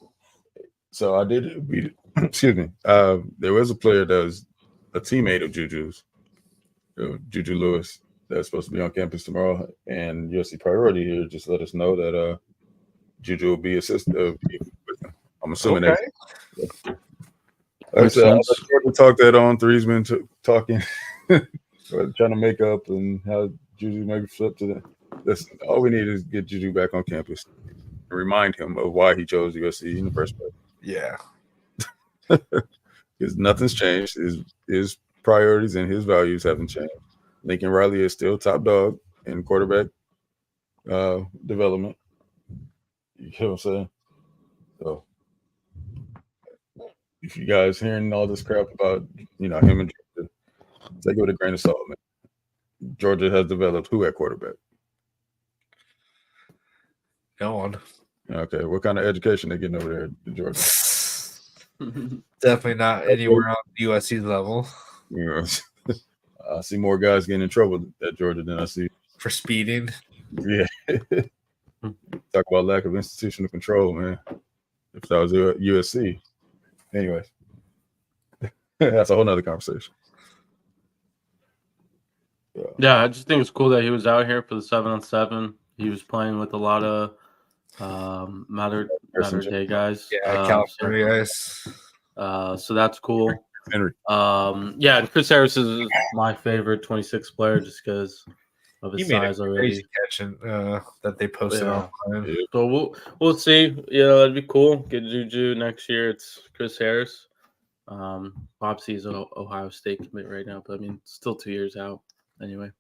So I did read, excuse me. There was a player that was a teammate of Juju's, Juju Lewis, that's supposed to be on campus tomorrow. And USC Priority here just let us know that Juju will be assistant. I'm assuming okay. Like I said, we talked that On3's been talking, trying to make up and how Juju maybe flip to that. Listen, all we need is get Juju back on campus and remind him of why he chose USC in the first place. Yeah. Because nothing's changed. His priorities and his values haven't changed. Lincoln Riley is still top dog in quarterback development. You know what I'm saying? So if you guys hearing all this crap about him and Georgia, take it with a grain of salt, man. Georgia has developed who at quarterback? No one. Okay, what kind of education they getting over there in Georgia? Definitely not anywhere on USC's level. I see more guys getting in trouble at Georgia than I see for speeding. Yeah. Talk about lack of institutional control, man. If that was USC. Anyways, that's a whole nother conversation. Yeah, I just think it's cool that he was out here for the 7-on-7. He was playing with a lot of Matter Day guys. Yeah, California guys. So that's cool. Henry. Yeah, and Chris Harris is my favorite 26 player just because of his size already. Crazy catching that they posted online. So we'll see. That'd be cool. Get Juju next year. It's Chris Harris. Popsy is an Ohio State commit right now, but I mean, still 2 years out anyway.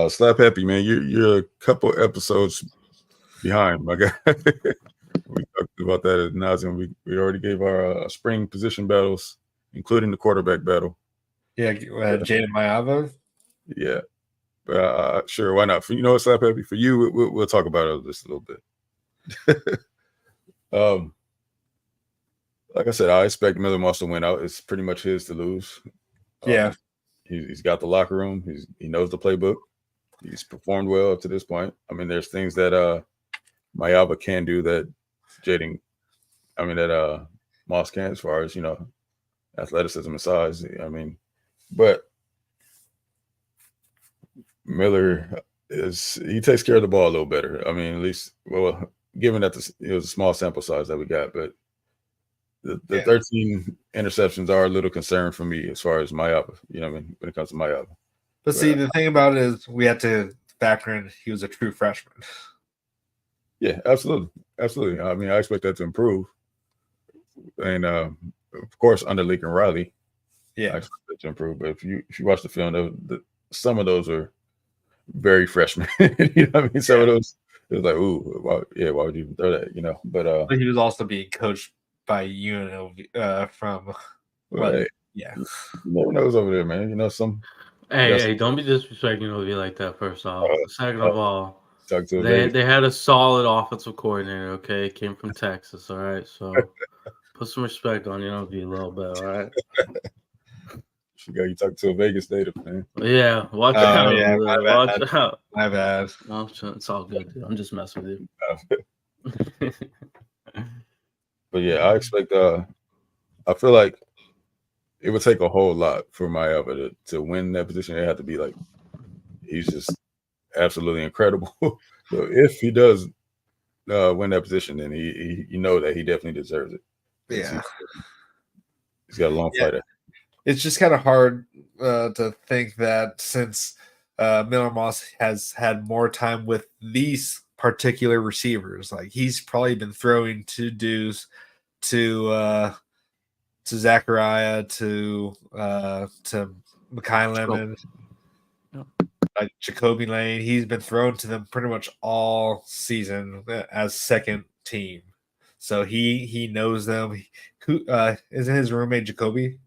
Slap Happy, man, you're a couple episodes behind, my guy. We talked about that at nauseam. We already gave our spring position battles, including the quarterback battle. Yeah, Jaden Mayava. Yeah, but sure, why not? For you know, what, Slap Happy, for you, we'll talk about it just a little bit. Like I said, I expect Miller Moss to win out. It's pretty much his to lose. Yeah, he's got the locker room. He knows the playbook. He's performed well up to this point. I mean, there's things that Mayava can do that that Moss can, as far as, athleticism and size. I mean, but Miller he takes care of the ball a little better. I mean, at least, well, given that it was a small sample size that we got, but the 13 interceptions are a little concern for me as far as Mayava, when it comes to Mayava. But see, the thing about it is we had to factor in he was a true freshman. Yeah, absolutely. Absolutely. I mean, I expect that to improve. And of course, under Lincoln Riley, I expect that to improve. But if you watch the film, some of those are very freshman. You know what I mean? Some of those, it was like, ooh, why would you even throw that? But he was also being coached by UNLV from right. Yeah. No one knows over there, man. Some. Hey, don't be disrespecting OV like that, first off. Second of all, they had a solid offensive coordinator, okay? Came from Texas, all right? So put some respect on UNLV a little bit, all right? You talking to a Vegas native, man. Yeah, watch out. Yeah, watch out. My bad. It's all good, dude. I'm just messing with you. But yeah, I expect I feel like it would take a whole lot for Mayava to win that position. It had to be like he's just absolutely incredible. So if he does win that position, then he that he definitely deserves it. Yeah, he's got a long fight. It's just kind of hard to think that since Miller Moss has had more time with these particular receivers, like he's probably been throwing to Deuce, to Zachariah, to Mekhi Lemon, Jacoby Lane. He's been thrown to them pretty much all season as second team, so he knows them. Who isn't his roommate Jacoby?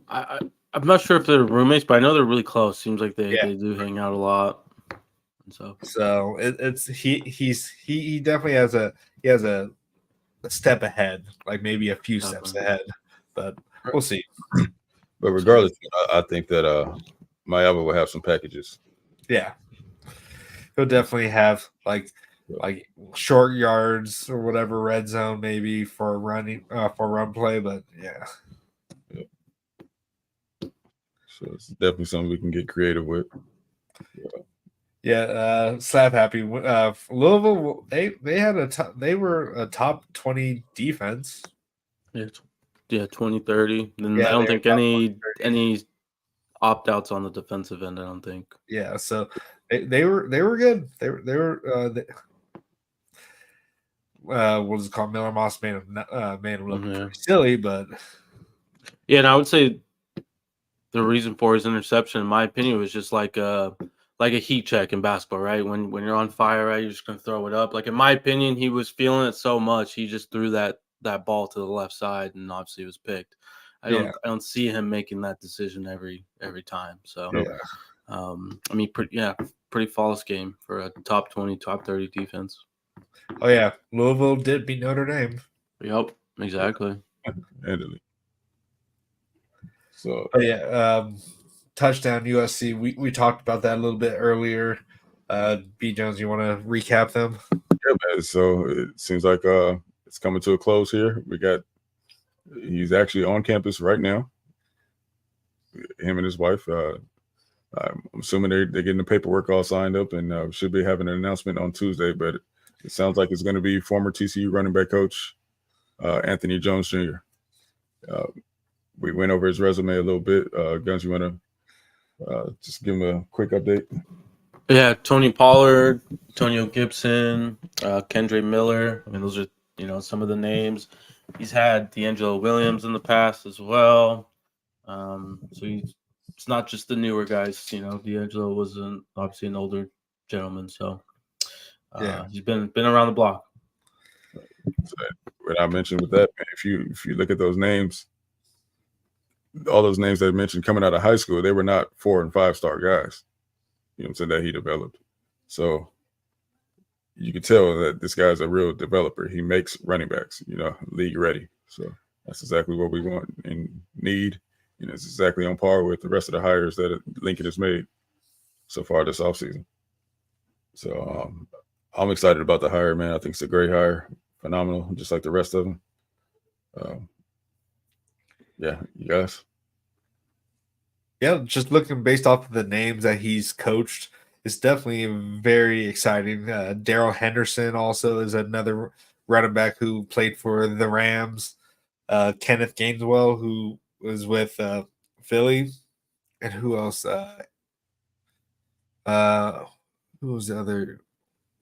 I'm not sure if they're roommates, but I know they're really close. Seems like they do hang out a lot. So it's he definitely has a step ahead, like maybe a few steps ahead, but we'll see. But regardless, I think that Mayava will have some packages. Yeah, he'll definitely have like short yards or whatever, red zone maybe for run play, but yeah. So it's definitely something we can get creative with. Yeah, Slap Happy. Louisville, they were a top 20 defense. Yeah, 20-30. And I don't think any opt-outs on the defensive end. I don't think. Yeah, so they were good. They were what is it called? Miller Moss made him look pretty silly, but yeah, and I would say the reason for his interception, in my opinion, was just like a heat check in basketball, right? When you're on fire, right, you're just gonna throw it up. Like in my opinion, he was feeling it so much, he just threw that ball to the left side, and obviously it was picked. I don't see him making that decision every time. So, I mean, pretty flawless game for a top 20, top 30 defense. Oh yeah, Louisville did beat Notre Dame. Yep, exactly. Handily. So touchdown USC. We talked about that a little bit earlier. B Jones, you want to recap them? Yeah, man. So it seems like it's coming to a close here. He's actually on campus right now. Him and his wife. I'm assuming they're getting the paperwork all signed up, and should be having an announcement on Tuesday. But it sounds like it's going to be former TCU running back coach Anthony Jones Jr. We went over his resume a little bit. Guns, you want to just give him a quick update? Yeah, Tony Pollard, Antonio Gibson, Kendre Miller. I mean, those are some of the names. He's had D'Angelo Williams in the past as well. So it's not just the newer guys. You know, D'Angelo was obviously an older gentleman, so he's been around the block. So what I mentioned with that, man, if you look at those names, all those names that I mentioned coming out of high school, they were not 4 and 5 star guys. You know what I'm saying, that he developed. So you can tell that this guy's a real developer. He makes running backs, league ready. So that's exactly what we want and need. It's exactly on par with the rest of the hires that Lincoln has made so far this offseason. So I'm excited about the hire, man. I think it's a great hire. Phenomenal, just like the rest of them. Yeah, you guys? Yeah, just looking based off of the names that he's coached, it's definitely very exciting. Darrell Henderson also is another running back who played for the Rams. Kenneth Gainswell, who was with Philly. And who else? Who was the other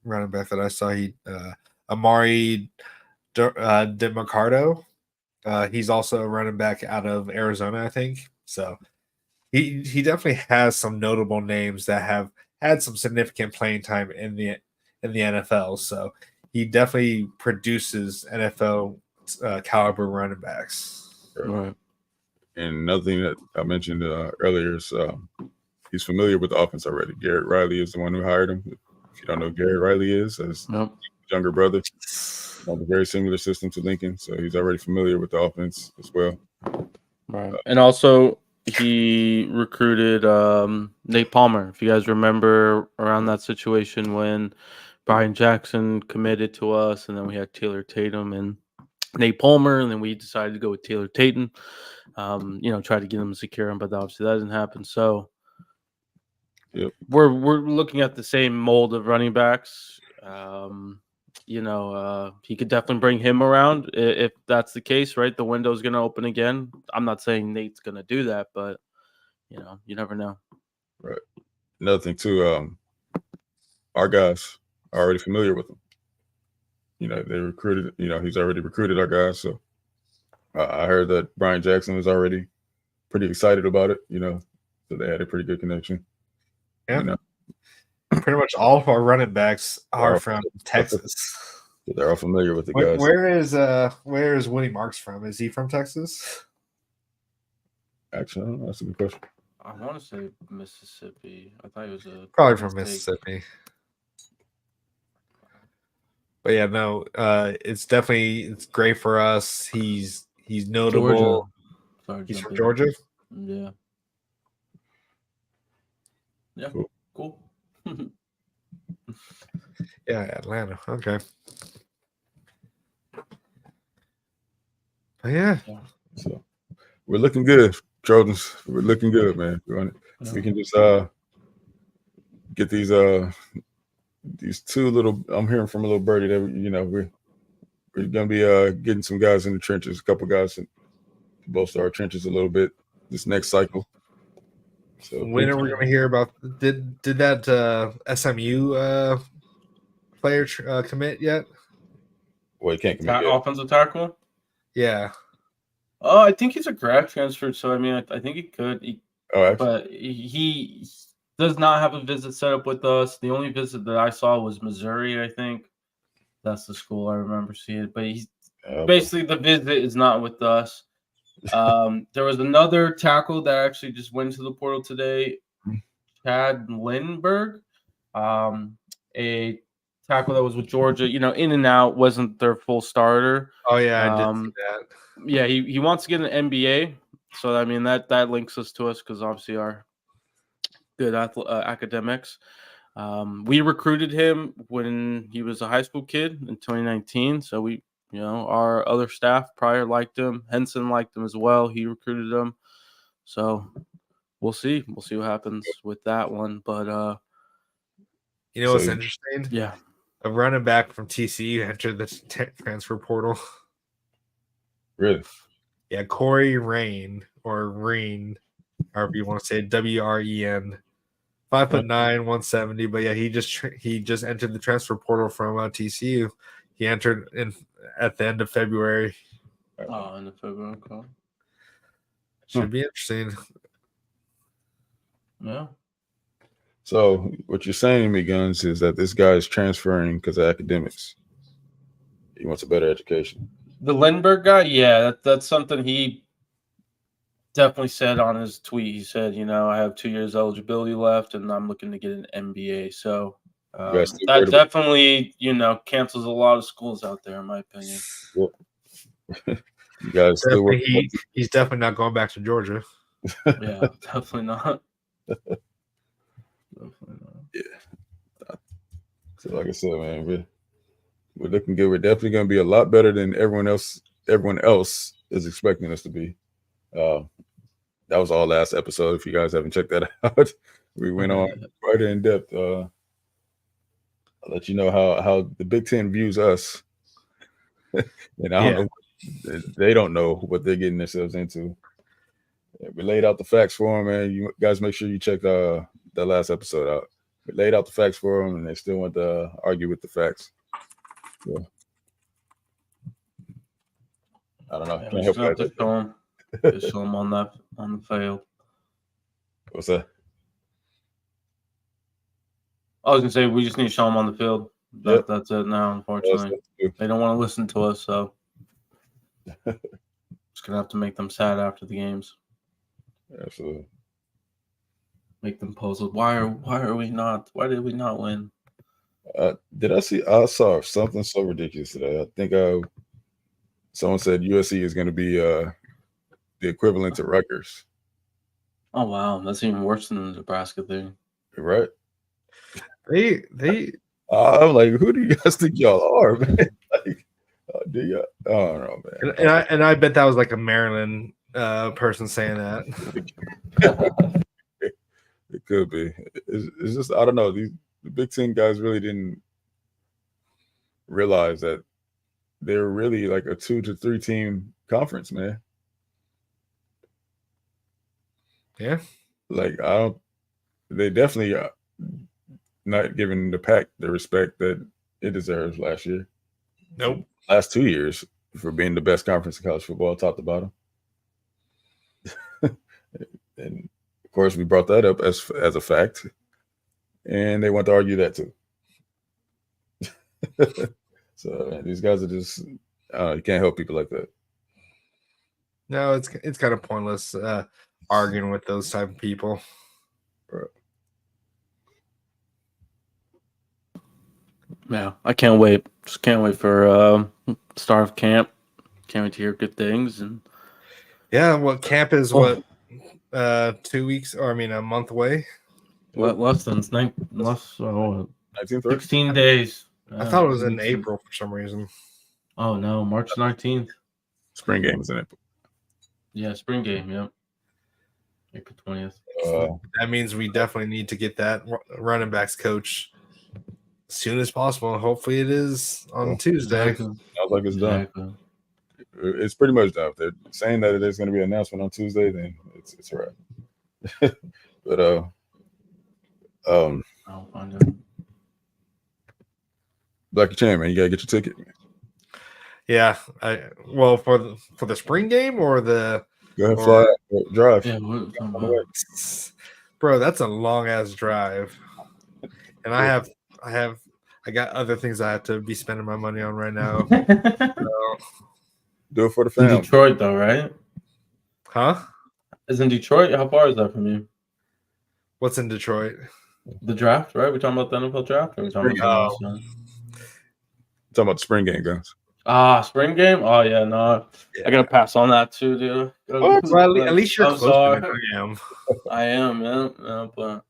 running back that I saw? Amari DeMarcado. He's also a running back out of Arizona, I think. So he definitely has some notable names that have had some significant playing time in the NFL. So he definitely produces NFL caliber running backs. Right. And another thing that I mentioned earlier is he's familiar with the offense already. Garrett Riley is the one who hired him. If you don't know who Garrett Riley is, as younger brother, a very similar system to Lincoln, so he's already familiar with the offense as well. Right. And also he recruited Nate Palmer. If you guys remember around that situation when Brian Jackson committed to us, and then we had Taylor Tatum and Nate Palmer, and then we decided to go with Taylor Tatum. Try to get him to secure him, but obviously that didn't happen. So we're looking at the same mold of running backs. He could definitely bring him around if that's the case, right? The window's going to open again. I'm not saying Nate's going to do that, but you never know. Right. Another thing too, our guys are already familiar with him. They recruited. He's already recruited our guys. So I heard that Brian Jackson was already pretty excited about it. So they had a pretty good connection. Yeah. Pretty much all of our running backs are from Texas. So they're all familiar with the guys. Where is Woody Marks from? Is he from Texas? Actually, I don't know. That's a good question. I want to say Mississippi. I thought he was probably from Mississippi. But yeah, no, it's great for us. He's notable. He's from Georgia. Yeah. Yeah. Cool. Yeah, Atlanta. Okay. But yeah. So we're looking good, Trojans. We're looking good, man. We can just get these two little. I'm hearing from a little birdie that we're gonna be getting some guys in the trenches, a couple guys to bolster our trenches a little bit this next cycle. So when are we going to hear about? Did that SMU player commit yet? Well, he can't commit yet. Offensive tackle. Yeah. Oh, I think he's a grad transfer, so I mean, I think he could. But he does not have a visit set up with us. The only visit that I saw was Missouri. I think that's the school I remember seeing it. But basically the visit is not with us. There was another tackle that actually just went to the portal today, Chad Lindbergh, a tackle that was with Georgia, in and out, wasn't their full starter. Oh yeah, I did see that. Yeah, he wants to get an MBA, so I mean that links us to us because obviously our good academics. We recruited him when he was a high school kid in 2019, so we. Our other staff prior liked him. Henson liked him as well. He recruited him. So we'll see. We'll see what happens with that one. But what's interesting? Yeah. A running back from TCU entered the transfer portal. Really? Yeah, Corey Rain or Reen, however you want to say it, WREN. 5'9", 170. But yeah, he just entered the transfer portal from TCU. He entered at the end of February. Oh, end of February. Okay. Should be interesting. Yeah. So what you're saying to me, Guns, is that this guy is transferring because of academics. He wants a better education. The Lindbergh guy, yeah, that's something he definitely said on his tweet. He said, I have 2 years eligibility left, and I'm looking to get an MBA. So that definitely, cancels a lot of schools out there, in my opinion. Yep. You guys still he's definitely not going back to Georgia. Yeah, definitely not. Definitely not. Yeah. So like I said, man, we're looking good. We're definitely going to be a lot better than everyone else is expecting us to be. That was all last episode. If you guys haven't checked that out, we went on quite in depth. I'll let you know how the Big Ten views us. And I don't know. They don't know what they're getting themselves into. We laid out the facts for them, man. You guys make sure you check that last episode out. We laid out the facts for them, and they still want to argue with the facts. So, I don't know. Can't help that. Just show them on the field. What's that? I was gonna say we just need to show them on the field. That's it now. Unfortunately, they don't want to listen to us, so just gonna have to make them sad after the games. Absolutely. Make them puzzled. Why are we not? Why did we not win? I saw something so ridiculous today. I think someone said USC is going to be the equivalent to Rutgers. Oh wow, that's even worse than the Nebraska thing. Right? They. I'm like, who do you guys think y'all are, man? Like, do you? I don't know, man. And I bet that was like a Maryland person saying that. It could be. It's just I don't know. The Big Ten guys really didn't realize that they're really like a 2 to 3 team conference, man. Yeah. Like they definitely not giving the Pac the respect that it deserves last year. Nope. Last 2 years for being the best conference in college football, top to bottom. And of course, we brought that up as a fact, and they want to argue that too. So these guys are just you can't help people like that. No, it's kind of pointless arguing with those type of people. Right. Yeah, I can't wait. Just can't wait for start of camp. Can't wait to hear good things. And yeah, camp is what 2 weeks, or a month away. Less than 16 days. I thought it was in April for some reason. Oh no, March 19th. Spring game is in April. Yeah, spring game. Yep. April 20th. That means we definitely need to get that running backs coach as soon as possible. Hopefully, it is on Tuesday. Sounds like it's done. It's pretty much done. If they're saying that there's going to be an announcement on Tuesday, then it's all right. But I'll find out. Blackie Chan, man, you gotta get your ticket. Yeah, for the spring game or the go ahead, fly drive. Yeah, bro, that's a long ass drive, and I got other things I have to be spending my money on right now. So. Do it for the family. Detroit, though, right? Huh? Is in Detroit? How far is that from you? What's in Detroit? The draft, right? We're talking about the NFL draft, or we talking about talking about the spring game, guys. Spring game? Oh yeah, no. Yeah. I gotta pass on that too, dude. Well, at least you're close than I am. I am, man. No, but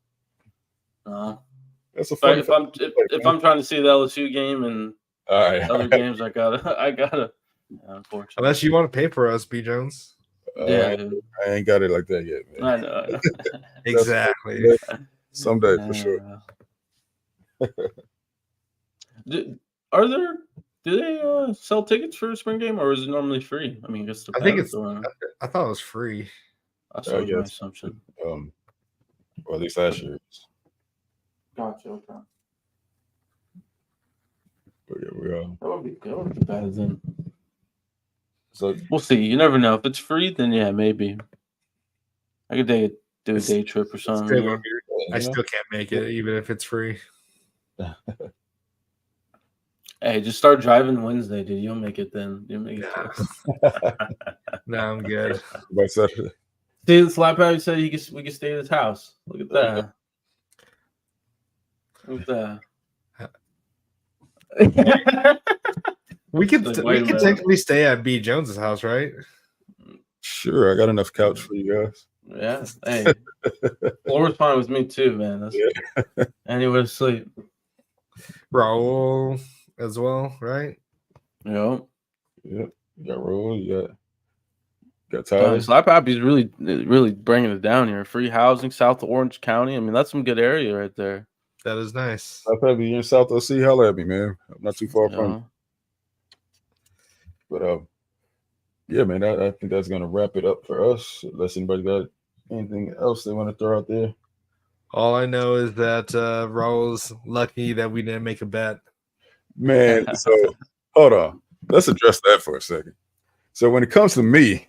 no. That's a fun. If I'm trying to see the LSU game and other games, I gotta. Unfortunately, unless you want to pay for us, B. Jones. Yeah, I ain't got it like that yet, man. I know. Exactly. Someday for sure. Do they sell tickets for a spring game, or is it normally free? I mean, I guess I think it's. I thought it was free. That's my assumption. Or at least last year. Gotcha. Okay. But yeah, that would be bad then. So we'll see. You never know. If it's free, then yeah, maybe. I could do a day trip or something. still You know? I still can't make it, even if it's free. Hey, just start driving Wednesday, dude. You'll make it then. You'll make it. No, I'm good. By Saturday. See, the Slap Happy said we can stay at his house. Look at that. Look at that. We could Like, wait a minute. technically stay at B. Jones's house, right? Sure, I got enough couch for you guys. Yeah. Hey, floor was fine with me too, man. That's anywhere to sleep. Raul as well, right? Yep. Yep. You got Roll, you got Tyler. Slap Happy's really bringing it down here. Free housing, South Orange County. I mean, that's some good area right there. That is nice. I'll probably be in South OC. Holla at me, man. I'm not too far from you. But yeah, man, I think that's gonna wrap it up for us. Unless anybody got anything else they want to throw out there. All I know is that Raul's lucky that we didn't make a bet. Man, so hold on. Let's address that for a second. So when it comes to me,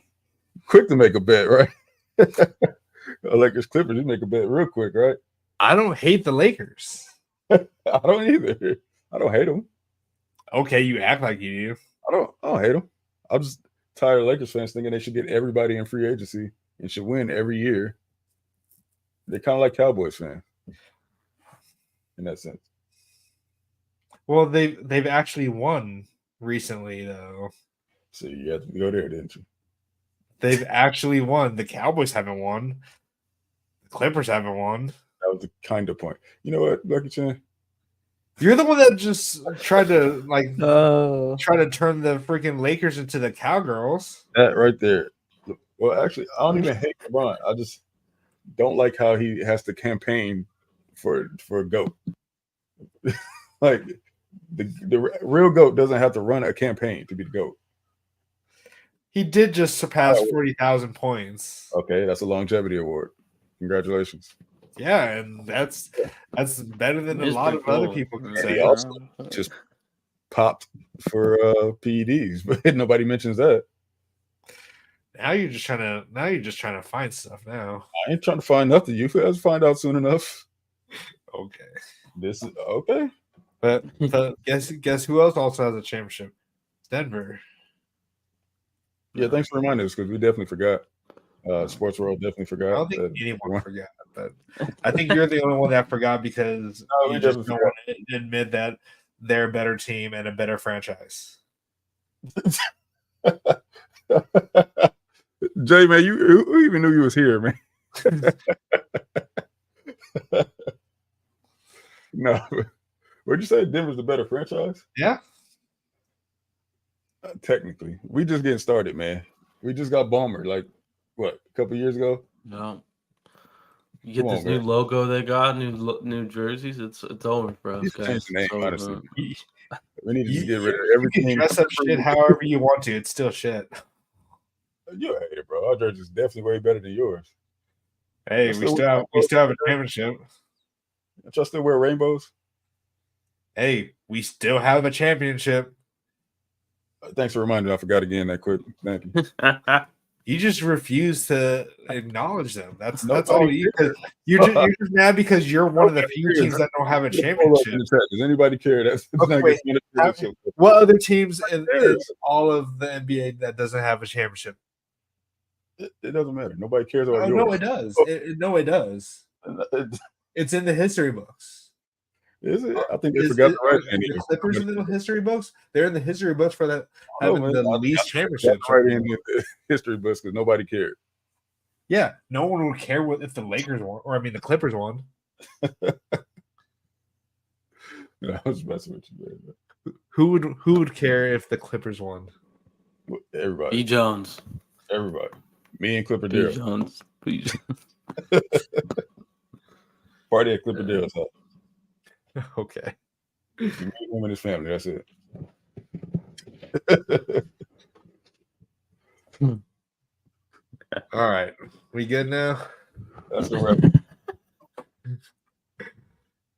quick to make a bet, right? Lakers Clippers, you make a bet real quick, right? I don't hate the Lakers. I don't either. I don't hate them. Okay, you act like you do. I don't hate them. I'm just tired of Lakers fans thinking they should get everybody in free agency and should win every year. They're kind of like Cowboys fans in that sense. Well, they've actually won recently, though. So you had to go there, didn't you? They've actually won. The Cowboys haven't won. The Clippers haven't won. That was the kind of point. You know what, Lucky Chan? You're the one that just tried to try to turn the freaking Lakers into the Cowgirls. That right there. Well, actually, I don't even hate LeBron. I just don't like how he has to campaign for a GOAT. Like the real GOAT doesn't have to run a campaign to be the GOAT. He did just surpass 40,000 points. Okay, that's a longevity award. Congratulations. Yeah, and that's better than a lot of other people can say. He also just popped for PEDs, but nobody mentions that. Now you're just trying to find stuff now. I ain't trying to find nothing. You guys find out soon enough. Okay. This is okay. But guess who else also has a championship? Denver. Yeah, thanks for reminding us because we definitely forgot. Sports World definitely forgot. I don't think anyone forgot, but I think you're the only one that forgot because you just don't want to admit that they're a better team and a better franchise. Jay, man, who even knew you was here, man? No, what'd you say? Denver's the better franchise? Yeah. Technically, we just getting started, man. We just got Ballmer, like what, a couple years ago. No, you get this new logo they got, new jerseys. It's over for us guys. Name, honestly. We need to get rid of everything. You can dress up shit however you want to. It's still shit. You're a hater, bro. Our jersey is definitely way better than yours. Hey, we still have a championship. Don't y'all still wear rainbows? Hey, we still have a championship. Thanks for reminding me. I forgot again that quick. Thank you. You just refuse to acknowledge them. That's all you. You're just mad because you're one of the few teams that don't have a championship. Does anybody care? What other teams in all of the NBA that doesn't have a championship? It doesn't matter. Nobody cares about yours. No, it does. It does. It's in the history books. Is it? I think they forgot to write the Clippers in the history books. They're in the history books for that having the least championships. Right in the history books because nobody cared. Yeah, no one would care if the Lakers won, or the Clippers won. No, I was messing with you, man. Who would care if the Clippers won? Everybody. B. Jones. Everybody. Me and Clipper B. Darrell. Jones. Party at Clipper Darrell's house. Okay. Him and his family. That's it. All right. We good now? That's the wrap.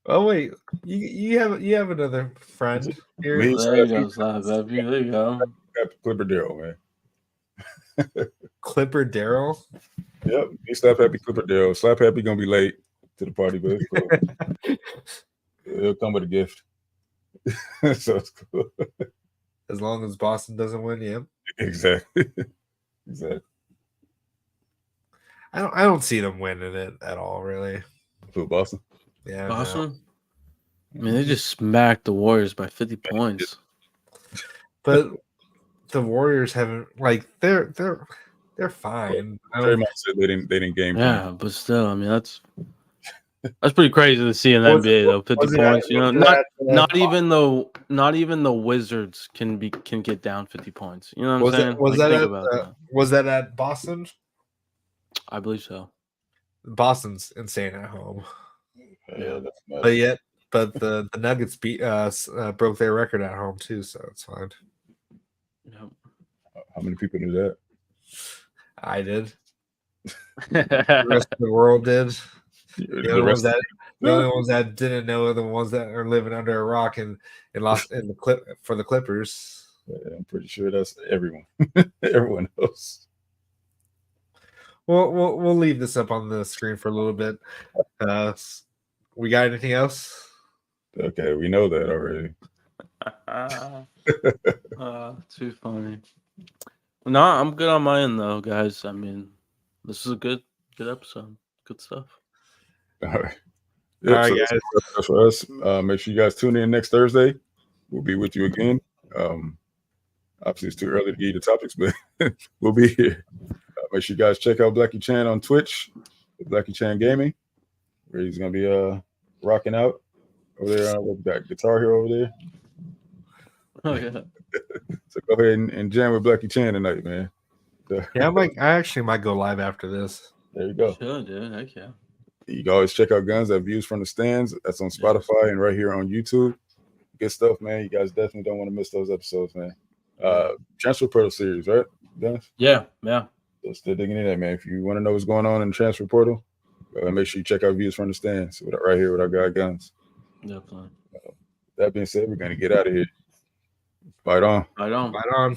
Oh wait, you have another friend here. There you go, Slab Happy. There you go. Clipper Darrell, man. Clipper Darrell. Yep. He slap happy Clipper Dale. Slap happy gonna be late to the party, but it's cool. It'll come with a gift. So it's cool. As long as Boston doesn't win, yeah. Exactly. Exactly. I don't see them winning it at all, really. For Boston. Yeah. Boston. I mean, they just smacked the Warriors by 50 points. But the Warriors haven't they're fine. Draymond said they didn't game plan. Yeah, but still, I mean, that's pretty crazy to see in the NBA though. 50 points, not even the Wizards can get down 50 points. You know what I'm saying? Was that at Boston? I believe so. Boston's insane at home. Yeah, that's But the Nuggets broke their record at home too, so it's fine. Yep. How many people knew that? I did. The rest of the world did. The only ones that didn't know are the ones that are living under a rock and lost in the for the Clippers. Yeah, I'm pretty sure that's everyone. Everyone else. Well, we'll leave this up on the screen for a little bit. We got anything else? Okay, we know that already. Too funny. No, I'm good on my end though, guys. I mean, this is a good episode. Good stuff. All right. All right, guys. That's for us. Make sure you guys tune in next Thursday. We'll be with you again. Obviously, it's too early to give you the topics, but we'll be here. Make sure you guys check out Blackie Chan on Twitch, Blackie Chan Gaming, where he's going to be rocking out over there. With that Guitar Hero over there. Oh, yeah. So go ahead and jam with Blackie Chan tonight, man. Yeah, I actually might go live after this. There you go. Sure, dude. Heck yeah. You can always check out Guns That Views from the Stands. That's on Spotify and right here on YouTube. Good stuff, man. You guys definitely don't want to miss those episodes, man. Transfer portal series, right, Dennis? Yeah. So still digging in that, man. If you want to know what's going on in the transfer portal, make sure you check out Views from the Stands right here with our guy Guns. Definitely. That being said, we're going to get out of here. Fight on. Right on. Right on.